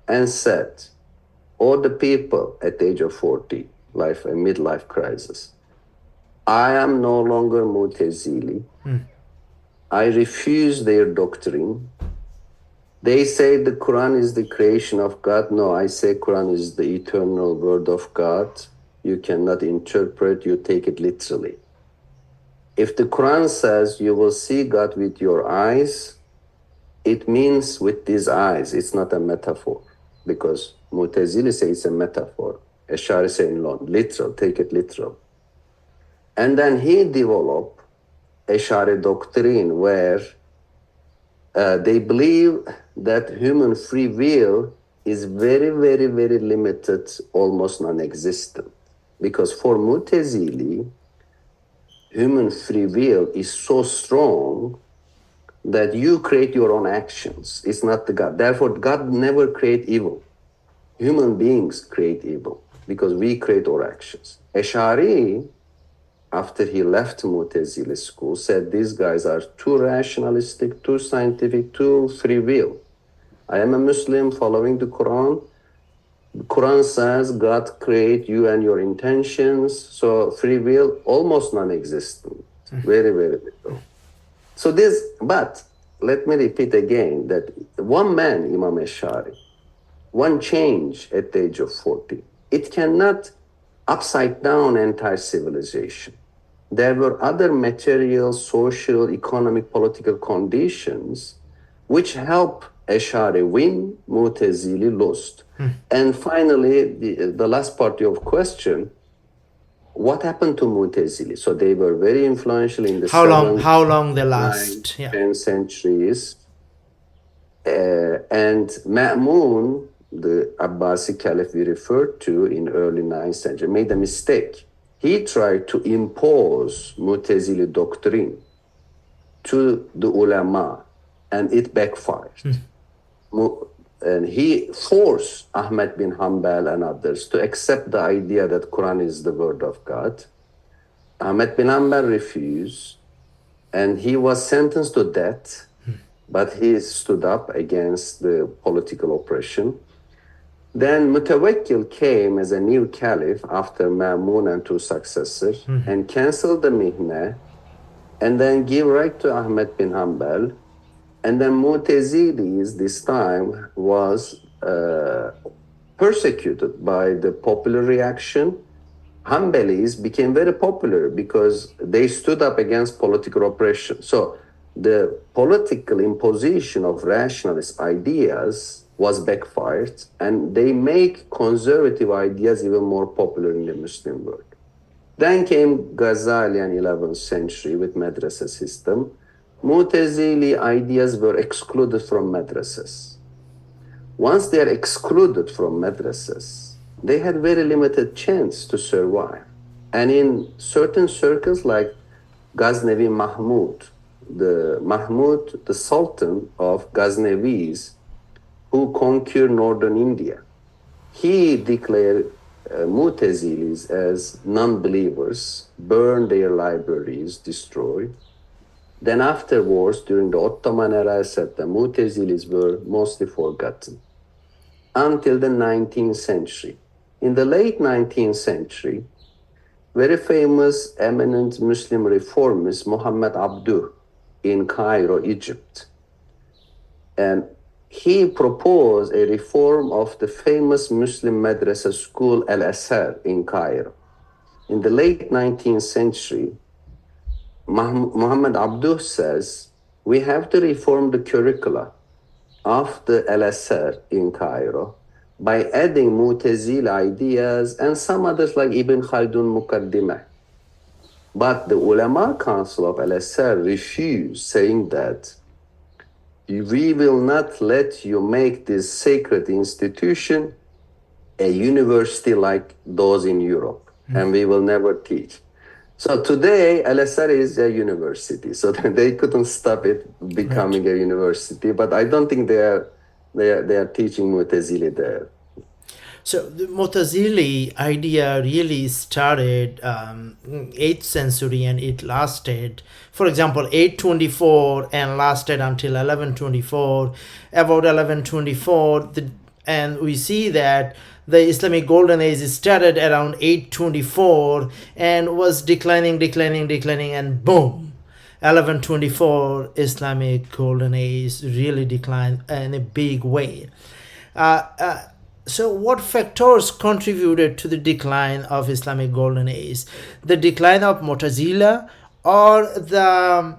[SPEAKER 2] and said, all the people at the age of 40, a midlife crisis, I am no longer Mu'tazili. I refuse their doctrine. They say the Quran is the creation of God. No, I say Quran is the eternal word of God. You cannot interpret, you take it literally. If the Quran says you will see God with your eyes, it means with these eyes. It's not a metaphor, because Mu'tazili say it's a metaphor. Ash'ari say no, literal, take it literal. And then he developed Ash'ari doctrine where they believe that human free will is very, very, very limited, almost non-existent. Because for Mu'tazili, human free will is so strong that you create your own actions. It's not the God. Therefore, God never create evil. Human beings create evil because we create our actions. Ash'ari, after he left Mu'tazili school, said these guys are too rationalistic, too scientific, too free will. I am a Muslim following the Quran. The Quran says God create you and your intentions. So free will, almost non-existent. Very, very little. So but let me repeat again that one man, Imam Ash'ari, one change at the age of 40, it cannot upside down entire civilization. There were other material, social, economic, political conditions which help Ash'ari win, Mu'tazili lost. And finally, the last part of your question, what happened to Mu'tazili? So they were very influential in the
[SPEAKER 1] How long they
[SPEAKER 2] 9th,
[SPEAKER 1] last?
[SPEAKER 2] 10th centuries. And Ma'mun, the Abbasi caliph we referred to in early 9th century, made a mistake. He tried to impose Mu'tazili doctrine to the ulama, and it backfired. And he forced Ahmet bin Hanbal and others to accept the idea that Quran is the word of God. Ahmet bin Hanbal refused, and he was sentenced to death, but he stood up against the political oppression. Then Mutawakkil came as a new caliph after Ma'mun and two successors and canceled the Mihnah and then give right to Ahmet bin Hanbal. And then Mu'tazilis this time was persecuted by the popular reaction. Hanbalis became very popular because they stood up against political oppression. So the political imposition of rationalist ideas was backfired, and they make conservative ideas even more popular in the Muslim world. Then came Ghazali in 11th century with madrasa system. Mu'tazili ideas were excluded from madrasas. Once they are excluded from madrasas, they had very limited chance to survive. And in certain circles like Ghaznavi Mahmud, the Sultan of Ghaznavis, who conquered northern India, he declared Mu'tazilis as non-believers, burned their libraries, destroyed. Then afterwards, during the Ottoman era, I said the Mu'tazilis were mostly forgotten until the 19th century. In the late 19th century, very famous eminent Muslim reformist Muhammad Abduh in Cairo, Egypt. And he proposed a reform of the famous Muslim madrasa school Al-Azhar in Cairo. In the late 19th century, Muhammad Abduh says, we have to reform the curricula of the Al-Azhar in Cairo by adding Mu'tazili ideas and some others like Ibn Khaldun Muqaddimah. But the Ulama Council of Al-Azhar refused, saying that we will not let you make this sacred institution a university like those in Europe, and we will never teach. So today, Al-Azhar is a university, so they couldn't stop it becoming a university, but I don't think they are teaching Mu'tazili there.
[SPEAKER 1] So the Mu'tazili idea really started 8th century and it lasted, for example, 824 and lasted until 1124. About 1124, and we see that the Islamic Golden Age started around 824 and was declining, and boom, 1124 Islamic Golden Age really declined in a big way. So what factors contributed to the decline of Islamic Golden Age? The decline of Mu'tazila or the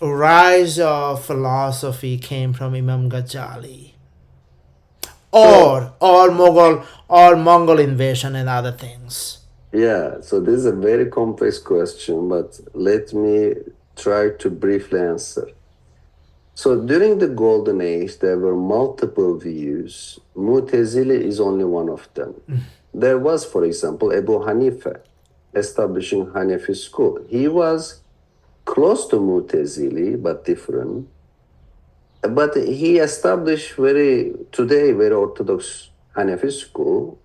[SPEAKER 1] rise of philosophy came from Imam Ghazali? Or Mongol invasion and other things?
[SPEAKER 2] Yeah, so this is a very complex question, but let me try to briefly answer. So during the Golden Age, there were multiple views. Mu'tazili is only one of them. There was, for example, Abu Hanifa, establishing Hanafi school. He was close to Mu'tazili, but different. But he established very orthodox Hanafi school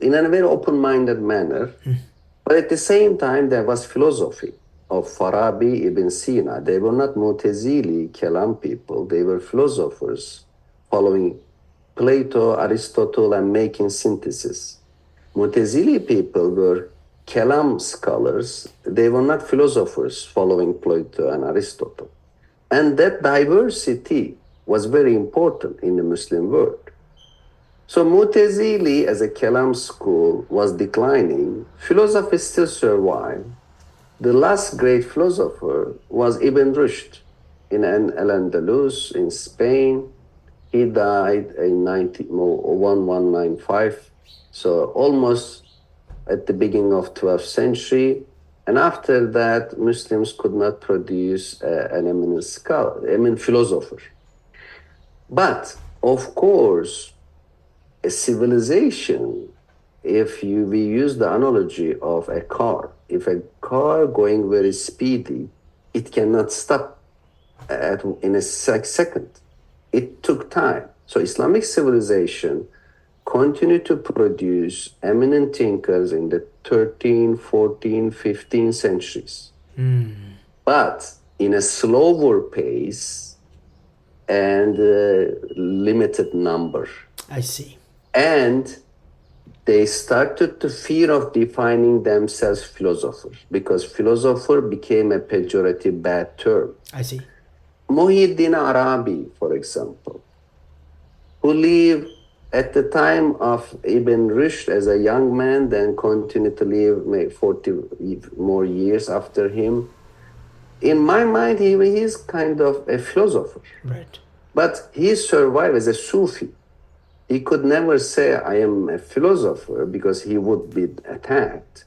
[SPEAKER 2] in a very open-minded manner. But at the same time, there was philosophy of Farabi, Ibn Sina. They were not Mu'tazili, Kalam people. They were philosophers following Plato, Aristotle, and making synthesis. Mu'tazili people were Kalam scholars. They were not philosophers following Plato and Aristotle. And that diversity was very important in the Muslim world. So Mu'tazili as a Kalam school was declining. Philosophy still survived. The last great philosopher was Ibn Rushd in Al-Andalus in Spain. He died in 1195, so almost at the beginning of 12th century. And after that, Muslims could not produce an eminent scholar, eminent philosopher. But, of course, a civilization, if we use the analogy of a car, if a car going very speedy, it cannot stop in a second. It took time. So Islamic civilization continued to produce eminent thinkers in the 13th, 14th, 15th centuries. But in a slower pace and limited number.
[SPEAKER 1] I see.
[SPEAKER 2] And they started to fear of defining themselves philosophers because philosopher became a pejorative bad term.
[SPEAKER 1] I see.
[SPEAKER 2] Muhyiddin Arabi, for example, who lived at the time of Ibn Rushd as a young man, then continued to live maybe 40 more years after him. In my mind, he is kind of a philosopher.
[SPEAKER 1] Right.
[SPEAKER 2] But he survived as a Sufi. He could never say, I am a philosopher, because he would be attacked.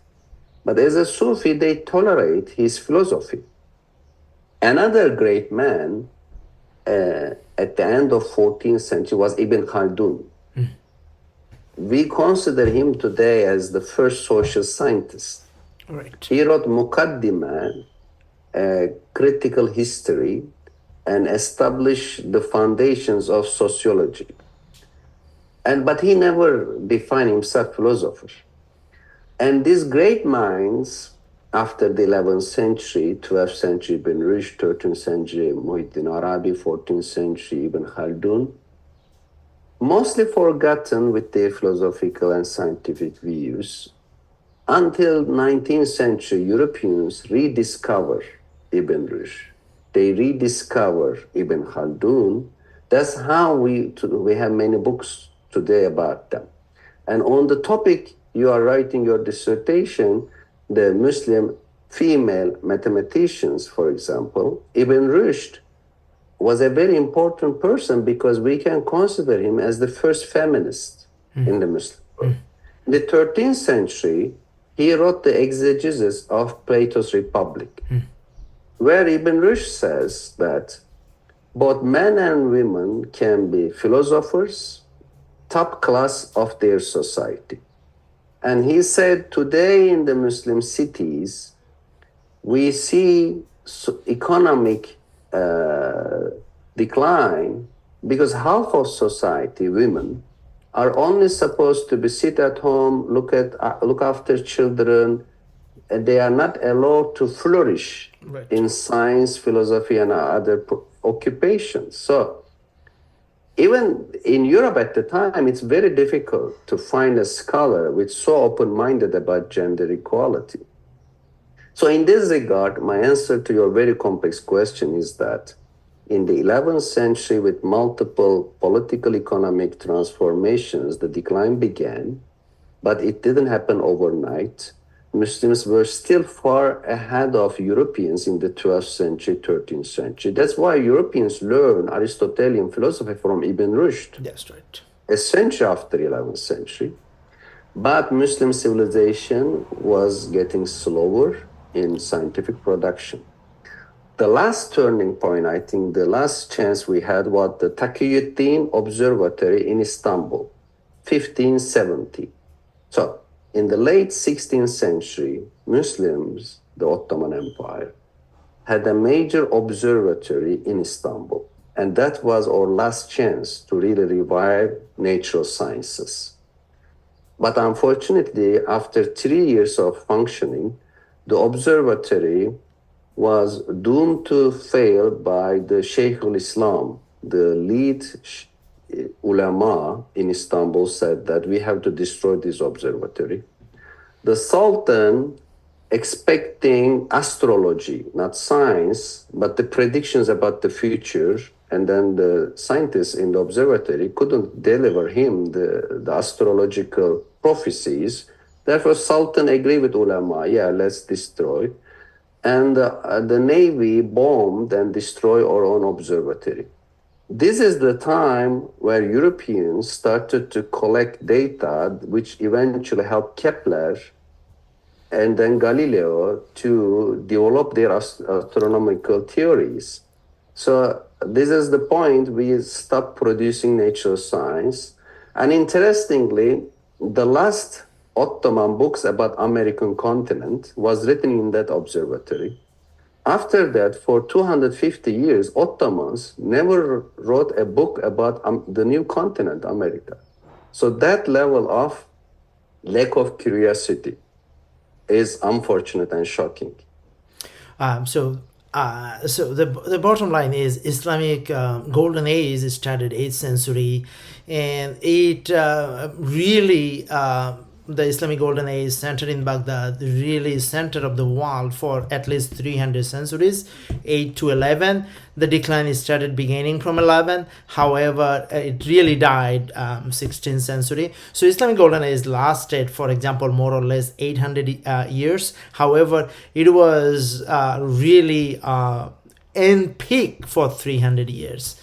[SPEAKER 2] But as a Sufi, they tolerate his philosophy. Another great man at the end of 14th century was Ibn Khaldun. We consider him today as the first social scientist.
[SPEAKER 1] Right.
[SPEAKER 2] He wrote Muqaddimah, critical history, and established the foundations of sociology. But he never defined himself philosopher. And these great minds after the 11th century, 12th century Ibn Rushd, 13th century Muhyiddin Arabi, 14th century Ibn Khaldun, mostly forgotten with their philosophical and scientific views. Until 19th century, Europeans rediscover Ibn Rushd. They rediscover Ibn Khaldun. That's how we have many books today about them. And on the topic you are writing your dissertation, the Muslim female mathematicians, for example, Ibn Rushd was a very important person because we can consider him as the first feminist in the Muslim world. In the 13th century, he wrote the exegesis of Plato's Republic, where Ibn Rushd says that both men and women can be philosophers, top class of their society. And he said, today in the Muslim cities, we see economic decline because half of society, women, are only supposed to be sit at home, look after children, and they are not allowed to flourish in science, philosophy, and other occupations. So even in Europe at the time, it's very difficult to find a scholar which is so open-minded about gender equality. So in this regard, my answer to your very complex question is that in the 11th century, with multiple political economic transformations, the decline began, but it didn't happen overnight. Muslims were still far ahead of Europeans in the 12th century, 13th century. That's why Europeans learn Aristotelian philosophy from Ibn Rushd.
[SPEAKER 1] That's right.
[SPEAKER 2] A century after 11th century. But Muslim civilization was getting slower in scientific production. The last turning point, I think the last chance we had was the Taqiyuddin Observatory in Istanbul, 1570. So in the late 16th century, Muslims, the Ottoman Empire, had a major observatory in Istanbul. And that was our last chance to really revive natural sciences. But unfortunately, after 3 years of functioning, the observatory was doomed to fail by the Sheikh al-Islam. The lead ulama in Istanbul said that we have to destroy this observatory. The Sultan, expecting astrology, not science, but the predictions about the future, and then the scientists in the observatory couldn't deliver him the astrological prophecies. Therefore, Sultan agreed with ulama, yeah, let's destroy. And the Navy bombed and destroyed our own observatory. This is the time where Europeans started to collect data, which eventually helped Kepler and then Galileo to develop their astronomical theories. So this is the point we stopped producing natural science. And interestingly, the last Ottoman books about American continent was written in that observatory. After that, for 250 years, Ottomans never wrote a book about the new continent, America. So that level of lack of curiosity is unfortunate and shocking.
[SPEAKER 1] So the bottom line is Islamic Golden Age started 8th century, and it really the Islamic Golden Age centered in Baghdad, really center of the world for at least 300 centuries, 8 to 11. The decline started beginning from 11. However, it really died 16th century. So Islamic Golden Age lasted, for example, more or less 800 years. However, it was really in peak for 300 years.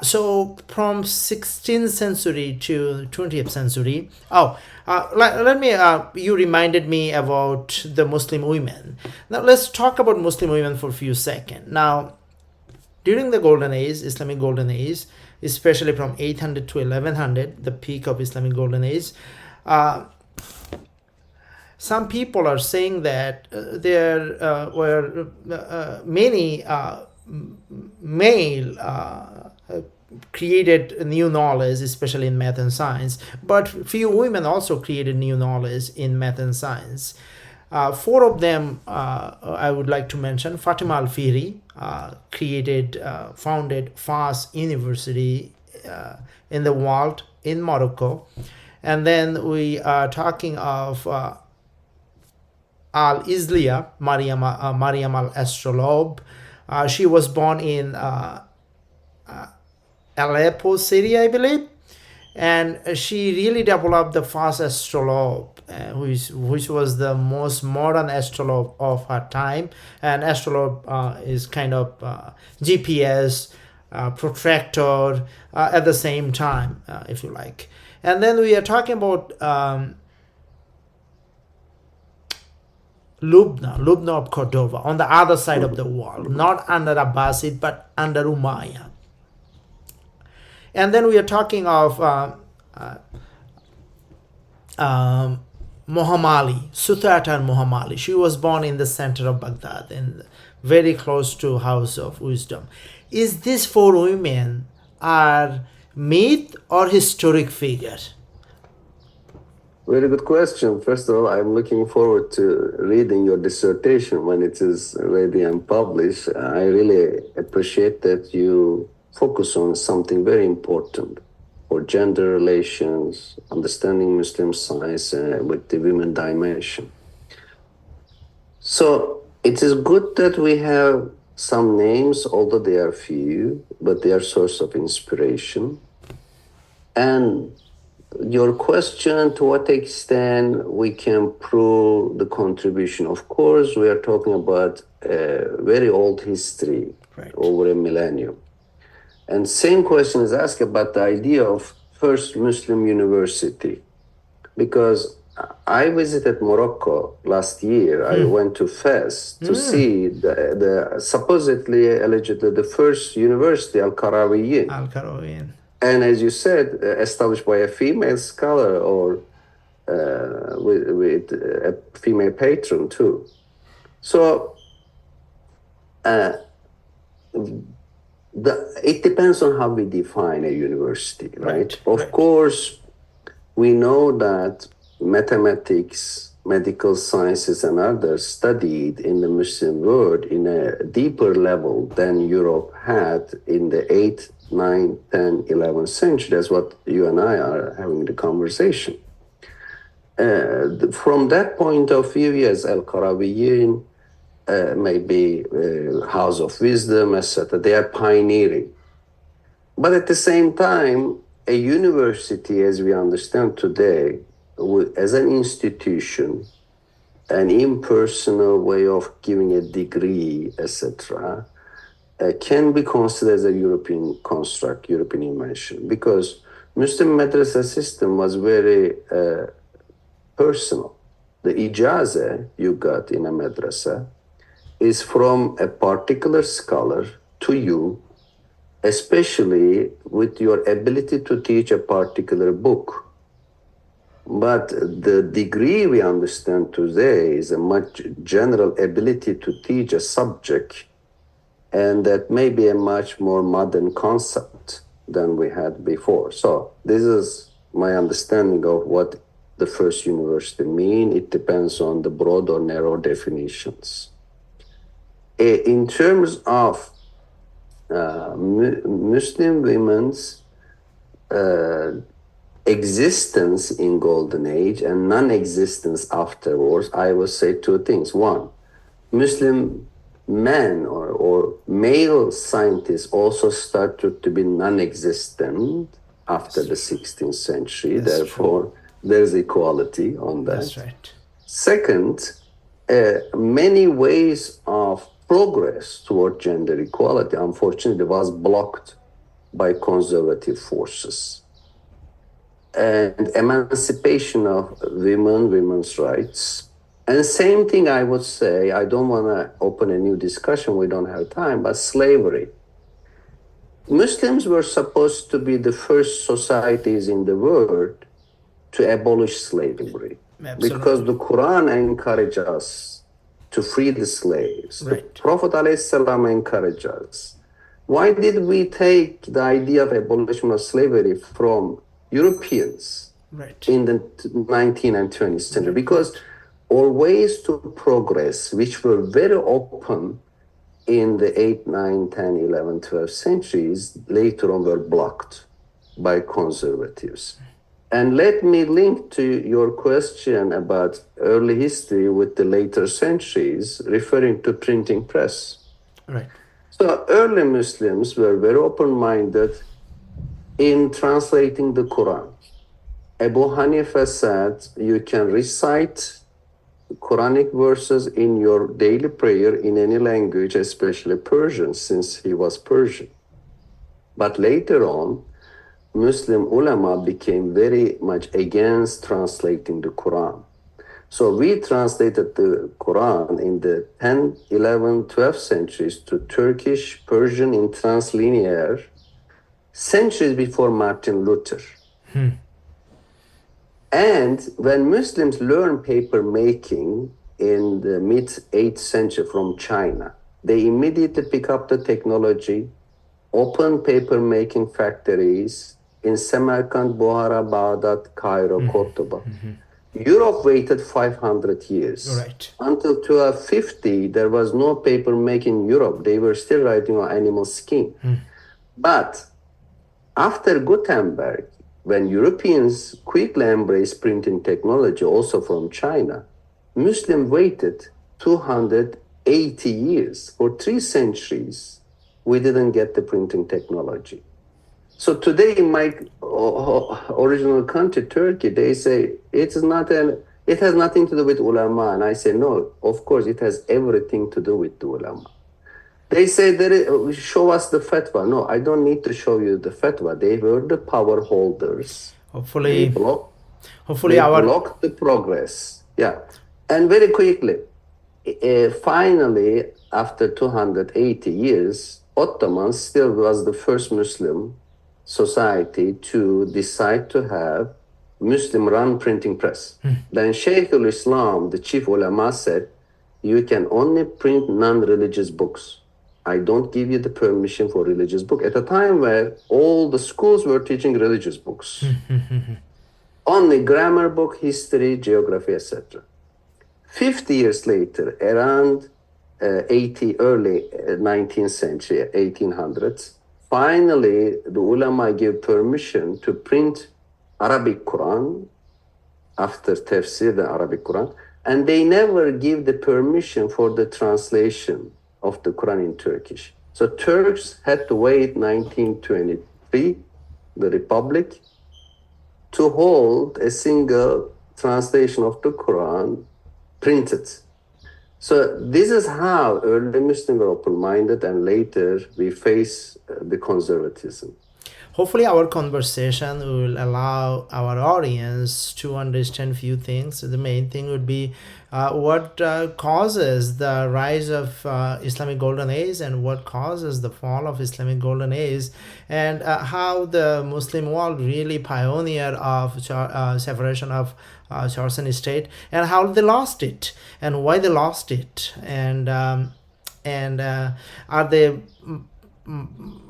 [SPEAKER 1] So from 16th century to 20th century, let me, you reminded me about the Muslim women. Now let's talk about Muslim women for a few seconds. Now, during the Golden Age, Islamic Golden Age, especially from 800 to 1100, the peak of Islamic Golden Age, some people are saying that there were many male created new knowledge, especially in math and science, but few women also created new knowledge in math and science. Four of them I would like to mention. Fatima Al-Fihri founded Fas University in the world in Morocco. And then we are talking of Al-Islia, Mariam al-Astrolabe. She was born in Aleppo, Syria, I believe. And she really developed the fast astrolabe, which was the most modern astrolabe of her time. And astrolabe is kind of GPS, protractor at the same time, if you like. And then we are talking about Lubna of Cordova, on the other side of the wall, not under Abbasid, but under Umayyad. And then we are talking of Mohammali, Sutatan Mohammali. She was born in the center of Baghdad and very close to House of Wisdom. Is this four women are myth or historic figure?
[SPEAKER 2] Very good question. First of all, I'm looking forward to reading your dissertation when it is ready and published. I really appreciate that you focus on something very important for gender relations, understanding Muslim science with the women dimension. So it is good that we have some names, although they are few, but they are source of inspiration. And your question, to what extent we can prove the contribution? Of course, we are talking about a very old history, right, over a millennium. And same question is asked about the idea of first Muslim university, because I visited Morocco last year. I went to Fez to see the supposedly, allegedly, the first university, Al-Qarawiyyin. And as you said, established by a female scholar or with a female patron too. So it depends on how we define a university, right? Of course, we know that mathematics, medical sciences, and others studied in the Muslim world in a deeper level than Europe had in the 8th, 9th, 10th, 11th century. That's what you and I are having the conversation. From that point of view, yes, Al-Qarawiyyin, maybe House of Wisdom, etc. They are pioneering. But at the same time, a university, as we understand today, as an institution, an impersonal way of giving a degree, etc., can be considered as a European construct, European invention, because Muslim madrasa system was very personal. The ijazah you got in a madrasa is from a particular scholar to you, especially with your ability to teach a particular book. But the degree we understand today is a much general ability to teach a subject, and that may be a much more modern concept than we had before. So this is my understanding of what the first university mean. It depends on the broad or narrow definitions. In terms of Muslim women's existence in Golden Age and non-existence afterwards, I will say two things. One, Muslim men or male scientists also started to be non-existent after the 16th century. That's Therefore, true. There's equality on that.
[SPEAKER 1] That's right.
[SPEAKER 2] Second, many ways of progress toward gender equality, unfortunately, was blocked by conservative forces. And emancipation of women, women's rights. And same thing I would say, I don't want to open a new discussion, we don't have time, but slavery. Muslims were supposed to be the first societies in the world to abolish slavery. Absolutely. Because the Quran encourages us to free the slaves. Right. The Prophet ﷺ encouraged us. Why did we take the idea of abolition of slavery from Europeans in the 19th and 20th century? Because or ways to progress, which were very open in the 8th, 9th, 10th, 11th, 12th centuries, later on were blocked by conservatives. And let me link to your question about early history with the later centuries, referring to printing press.
[SPEAKER 1] Right.
[SPEAKER 2] So early Muslims were very open-minded in translating the Quran. Abu Hanifa said you can recite Quranic verses in your daily prayer in any language, especially Persian, since he was Persian. But later on, Muslim ulama became very much against translating the Quran. So we translated the Quran in the 10th, 11th, 12th centuries to Turkish, Persian in translinear, centuries before Martin Luther. And when Muslims learned paper making in the mid 8th century from China, they immediately pick up the technology, open paper making factories in Samarkand, Buhara, Baghdad, Cairo, Cordoba. Europe waited 500 years.
[SPEAKER 1] Right.
[SPEAKER 2] Until 1250, there was no paper making in Europe. They were still writing on animal skin. But after Gutenberg, when Europeans quickly embraced printing technology, also from China, Muslims waited 280 years. For 3 centuries, we didn't get the printing technology. So today in my original country, Turkey, they say it has nothing to do with ulama. And I say, no, of course, it has everything to do with the ulama. They say, show us the fatwa. No, I don't need to show you the fatwa. They were the power holders.
[SPEAKER 1] Hopefully,
[SPEAKER 2] They blocked the progress. Yeah. And very quickly, finally, after 280 years, Ottomans still was the first Muslim society to decide to have Muslim-run printing press. Then Shaykh al-Islam, the chief ulama, said, you can only print non-religious books. I don't give you the permission for religious book. At a time where all the schools were teaching religious books. Only grammar book, history, geography, etc. 50 years later, around early 19th century, 1800s, finally, the ulama gave permission to print Arabic Quran after tafsir, the Arabic Quran, and they never give the permission for the translation of the Quran in Turkish. So Turks had to wait 1923, the Republic, to hold a single translation of the Quran printed. So this is how early Muslims were open-minded, and later we face the conservatism.
[SPEAKER 1] Hopefully our conversation will allow our audience to understand few things. The main thing would be what causes the rise of Islamic Golden Age and what causes the fall of Islamic Golden Age, and how the Muslim world really pioneered of separation of church and state, and how they lost it and why they lost it, and are they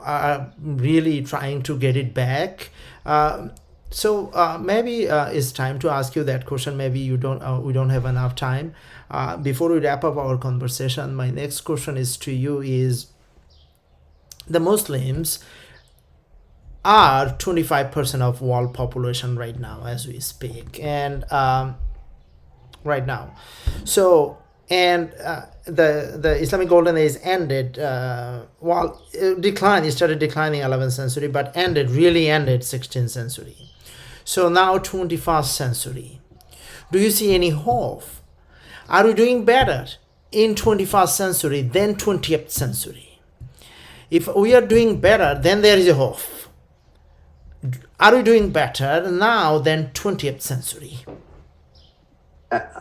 [SPEAKER 1] are really trying to get it back. So maybe it's time to ask you that question. Maybe we don't have enough time. Before we wrap up our conversation, my next question is to you is, the Muslims are 25% of world population right now as we speak, and right now. So, and the Islamic Golden Age ended, it started declining 11th century, but really ended 16th century. So now 21st century. Do you see any hope? Are we doing better in 21st century than 20th century? If we are doing better, then there is a hope. Are we doing better now than 20th century?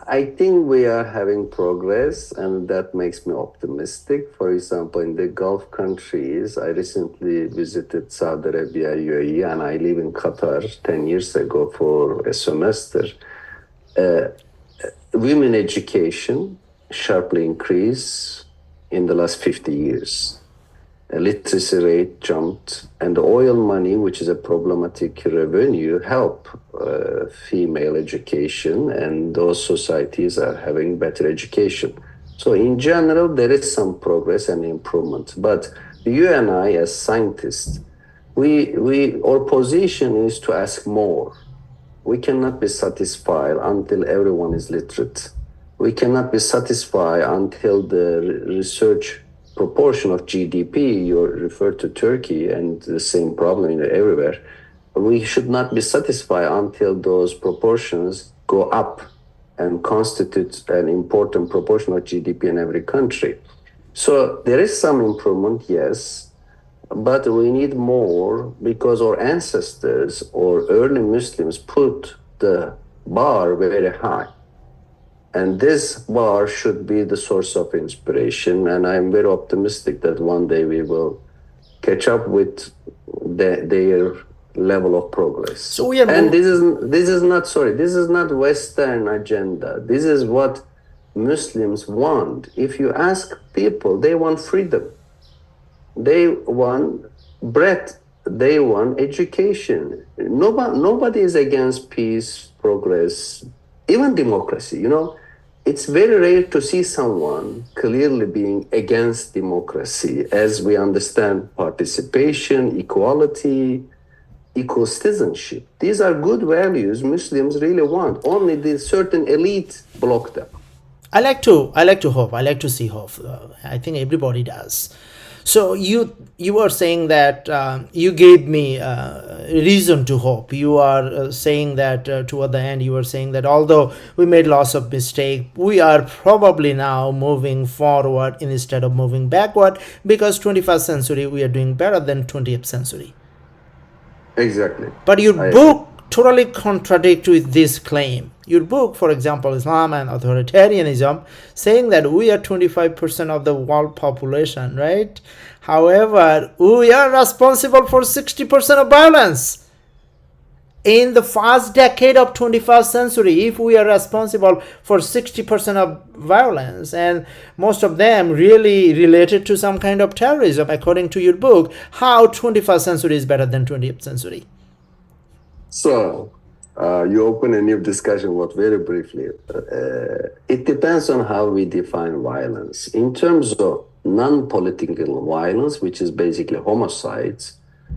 [SPEAKER 2] I think we are having progress, and that makes me optimistic. For example, in the Gulf countries, I recently visited Saudi Arabia, UAE, and I live in Qatar 10 years ago for a semester. Women education sharply increased in the last 50 years. Literacy rate jumped, and the oil money, which is a problematic revenue, helped female education, and those societies are having better education. So in general, there is some progress and improvement. But you and I, as scientists, our position is to ask more. We cannot be satisfied until everyone is literate. We cannot be satisfied until the research proportion of GDP, you refer to Turkey and the same problem everywhere. We should not be satisfied until those proportions go up and constitute an important proportion of GDP in every country. So there is some improvement, yes, but we need more because our ancestors or early Muslims put the bar very high. And this bar should be the source of inspiration. And I'm very optimistic that one day we will catch up with their level of progress.
[SPEAKER 1] So we are
[SPEAKER 2] and this is not Western agenda. This is what Muslims want. If you ask people, they want freedom. They want bread. They want education. Nobody is against peace, progress, even democracy. It's very rare to see someone clearly being against democracy, as we understand participation, equality, equal citizenship. These are good values Muslims really want. Only the certain elite block them.
[SPEAKER 1] I like to hope. I like to see hope. I think everybody does. So you are saying that you gave me reason to hope. You are saying that toward the end, you were saying that although we made lots of mistakes, we are probably now moving forward instead of moving backward, because 21st century we are doing better than 20th century.
[SPEAKER 2] Exactly.
[SPEAKER 1] But your book totally contradicts with this claim. Your book, for example, Islam and Authoritarianism, saying that we are 25% of the world population, right? However, we are responsible for 60% of violence. In the first decade of 21st century, if we are responsible for 60% of violence, and most of them really related to some kind of terrorism, according to your book, how 21st century is better than 20th century?
[SPEAKER 2] So, you open a new discussion, but very briefly. It depends on how we define violence. In terms of non-political violence, which is basically homicides,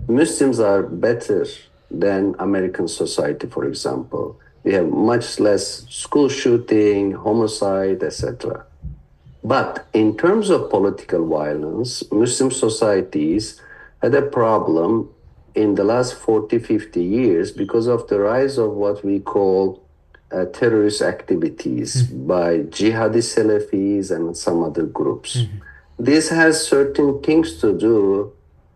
[SPEAKER 2] Muslims are better than American society, for example. We have much less school shooting, homicide, etc. But in terms of political violence, Muslim societies had a problem in the last 40, 50 years because of the rise of what we call terrorist activities by jihadi Salafis and some other groups. This has certain things to do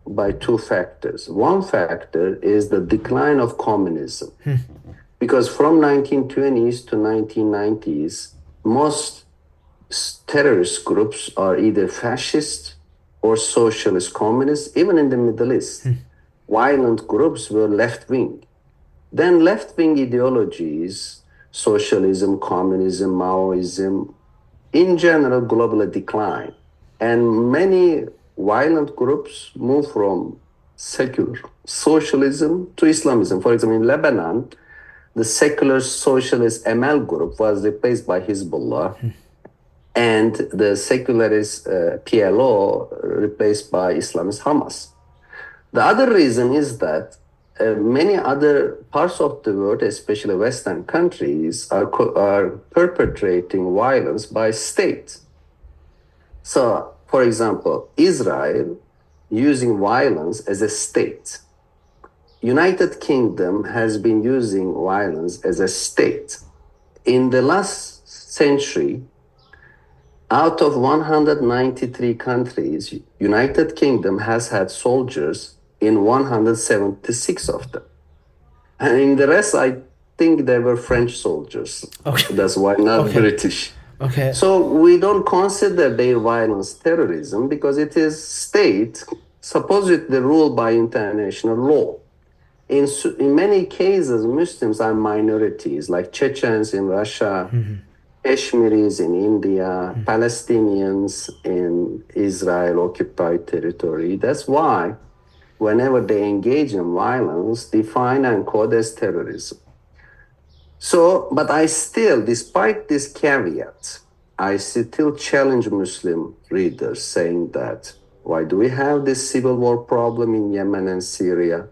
[SPEAKER 2] by two factors. One factor is the decline of communism. Because from 1920s to 1990s, most terrorist groups are either fascist or socialist communist, even in the Middle East. Violent groups were left-wing. Then left-wing ideologies, socialism, communism, Maoism, in general, globally decline. And many violent groups move from secular socialism to Islamism. For example, in Lebanon, the secular socialist ML group was replaced by Hezbollah, and the secularist PLO replaced by Islamist Hamas. The other reason is that many other parts of the world, especially Western countries, are perpetrating violence by state. So, for example, Israel using violence as a state. United Kingdom has been using violence as a state. In the last century, out of 193 countries, United Kingdom has had soldiers in 176 of them. And in the rest, I think they were French soldiers.
[SPEAKER 1] Okay.
[SPEAKER 2] That's why not British.
[SPEAKER 1] Okay.
[SPEAKER 2] So we don't consider their violence terrorism because it is state supposedly ruled by international law. In many cases, Muslims are minorities, like Chechens in Russia, Kashmiris in India, Palestinians in Israel-occupied territory. That's why whenever they engage in violence, define and code as terrorism. So, but I still, despite this caveat, I still challenge Muslim readers saying that why do we have this civil war problem in Yemen and Syria?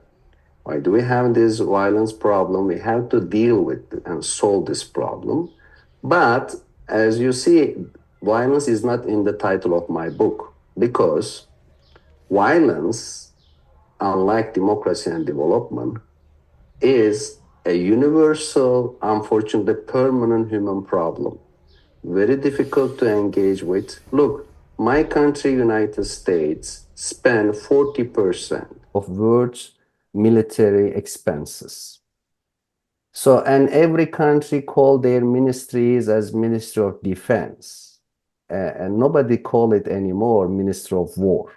[SPEAKER 2] Why do we have this violence problem? We have to deal with it and solve this problem. But as you see, violence is not in the title of my book because violence, unlike democracy and development, is a universal, unfortunately permanent human problem. Very difficult to engage with. Look, my country, United States, spend 40% of world's military expenses. So, and every country call their ministries as Ministry of Defense. And nobody call it anymore Ministry of War.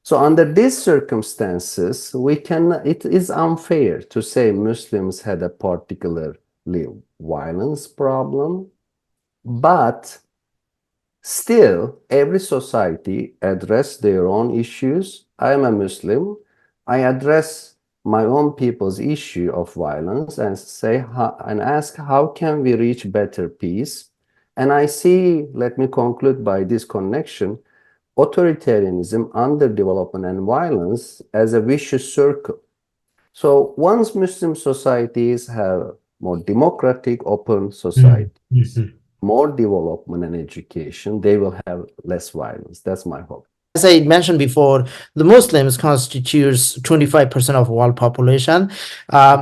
[SPEAKER 2] So under these circumstances, it is unfair to say Muslims had a particularly violence problem, but still every society address their own issues. I am a Muslim. I address my own people's issue of violence and and ask how can we reach better peace? And I see, let me conclude by this connection, authoritarianism, underdevelopment, and violence as a vicious circle. So once Muslim societies have more democratic, open societies, more development and education, they will have less violence. That's my hope.
[SPEAKER 1] As I mentioned before, the Muslims constitutes 25% of world population,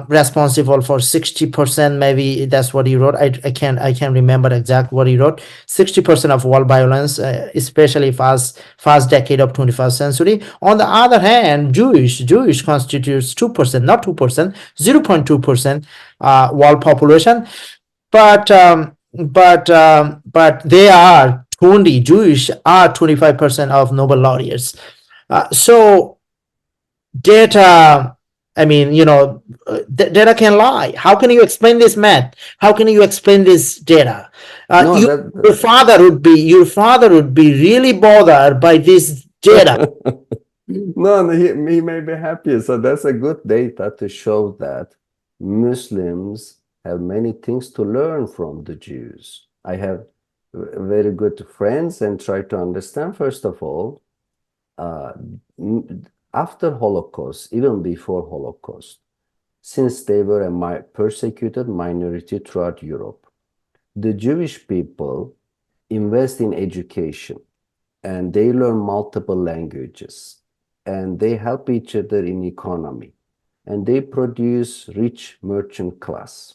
[SPEAKER 1] responsible for 60%. Maybe that's what he wrote. I can't remember exact what he wrote. 60% of world violence, especially first decade of 21st century. On the other hand, Jewish constitutes 2%, not 2%, 0.2% world population, but they are 20 Jewish are 25% of Nobel laureates. So data, I mean, data can lie. How can you explain this math? How can you explain this data?
[SPEAKER 2] No,
[SPEAKER 1] Your father would be really bothered by this data.
[SPEAKER 2] No, he may be happy. So that's a good data to show that Muslims have many things to learn from the Jews. I have very good friends and try to understand, first of all, after Holocaust, even before Holocaust, since they were a persecuted minority throughout Europe, the Jewish people invest in education and they learn multiple languages and they help each other in economy and they produce rich merchant class.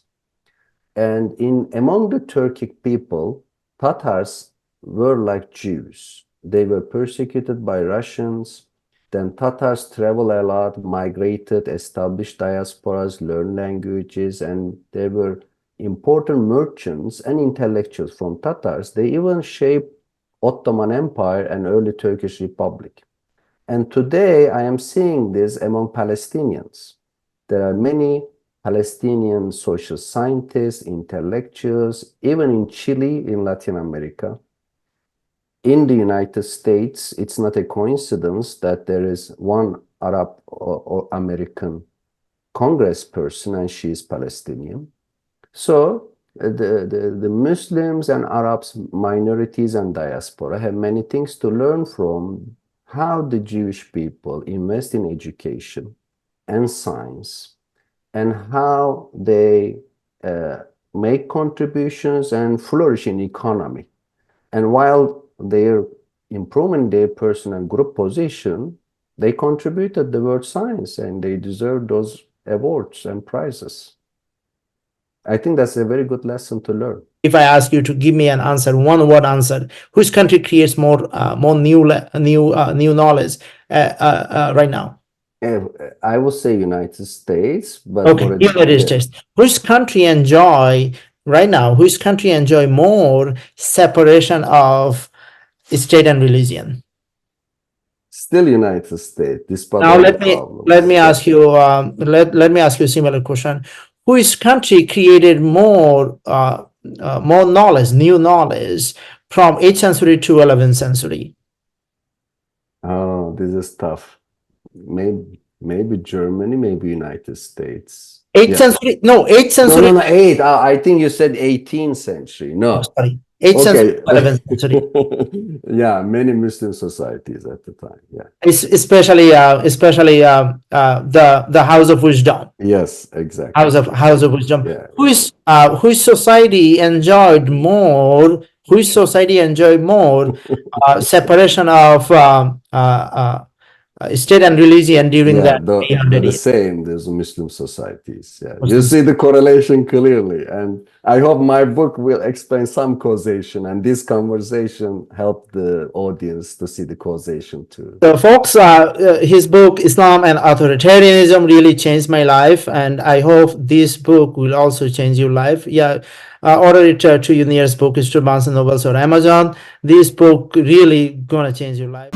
[SPEAKER 2] And among the Turkic people, Tatars were like Jews. They were persecuted by Russians. Then Tatars travel a lot, migrated, established diasporas, learned languages, and they were important merchants and intellectuals from Tatars. They even shaped Ottoman Empire and early Turkish Republic. And today I am seeing this among Palestinians. There are many Palestinian social scientists, intellectuals, even in Chile, in Latin America. In the United States, it's not a coincidence that there is one Arab or American congressperson and she is Palestinian. So the Muslims and Arabs, minorities and diaspora have many things to learn from how the Jewish people invest in education and science and how they make contributions and flourish in economy. And while they're improving their personal group position, they contributed the world science and they deserve those awards and prizes. I think that's a very good lesson to learn.
[SPEAKER 1] If I ask you to give me an answer, one word answer, which country creates more new knowledge right now?
[SPEAKER 2] I will say United States, but
[SPEAKER 1] okay, United States. Which country enjoy right now? Which country enjoy more separation of state and religion?
[SPEAKER 2] Still United States, despite
[SPEAKER 1] now
[SPEAKER 2] all
[SPEAKER 1] let
[SPEAKER 2] the
[SPEAKER 1] me
[SPEAKER 2] problems.
[SPEAKER 1] let me ask you let me ask you a similar question. Which country created more knowledge, new knowledge, from 8th century to 11th century?
[SPEAKER 2] Oh, this is tough. Maybe maybe Germany, maybe United States.
[SPEAKER 1] 8th
[SPEAKER 2] Yeah.
[SPEAKER 1] century? No, 8th
[SPEAKER 2] No,
[SPEAKER 1] century.
[SPEAKER 2] no, no, 8. I think you said 18th century.
[SPEAKER 1] Oh,
[SPEAKER 2] No.
[SPEAKER 1] sorry. 8th century,
[SPEAKER 2] Okay.
[SPEAKER 1] 11th century.
[SPEAKER 2] Yeah, many Muslim societies at the time. Yeah.
[SPEAKER 1] The House of Wisdom.
[SPEAKER 2] Yes, exactly.
[SPEAKER 1] House of Wisdom.
[SPEAKER 2] Yeah.
[SPEAKER 1] Which society enjoyed more? Which society enjoyed more separation of state and religion during
[SPEAKER 2] Yeah,
[SPEAKER 1] that 300
[SPEAKER 2] the
[SPEAKER 1] years?
[SPEAKER 2] same. There's Muslim societies. Yeah, you
[SPEAKER 1] Muslims.
[SPEAKER 2] see the correlation clearly, and I hope my book will explain some causation, and this conversation help the audience to see the causation too.
[SPEAKER 1] So, folks, his book Islam and Authoritarianism really changed my life, and I hope this book will also change your life. Yeah, order it to your nearest bookstore, Barnes and Nobles or Amazon. This book really gonna change your life.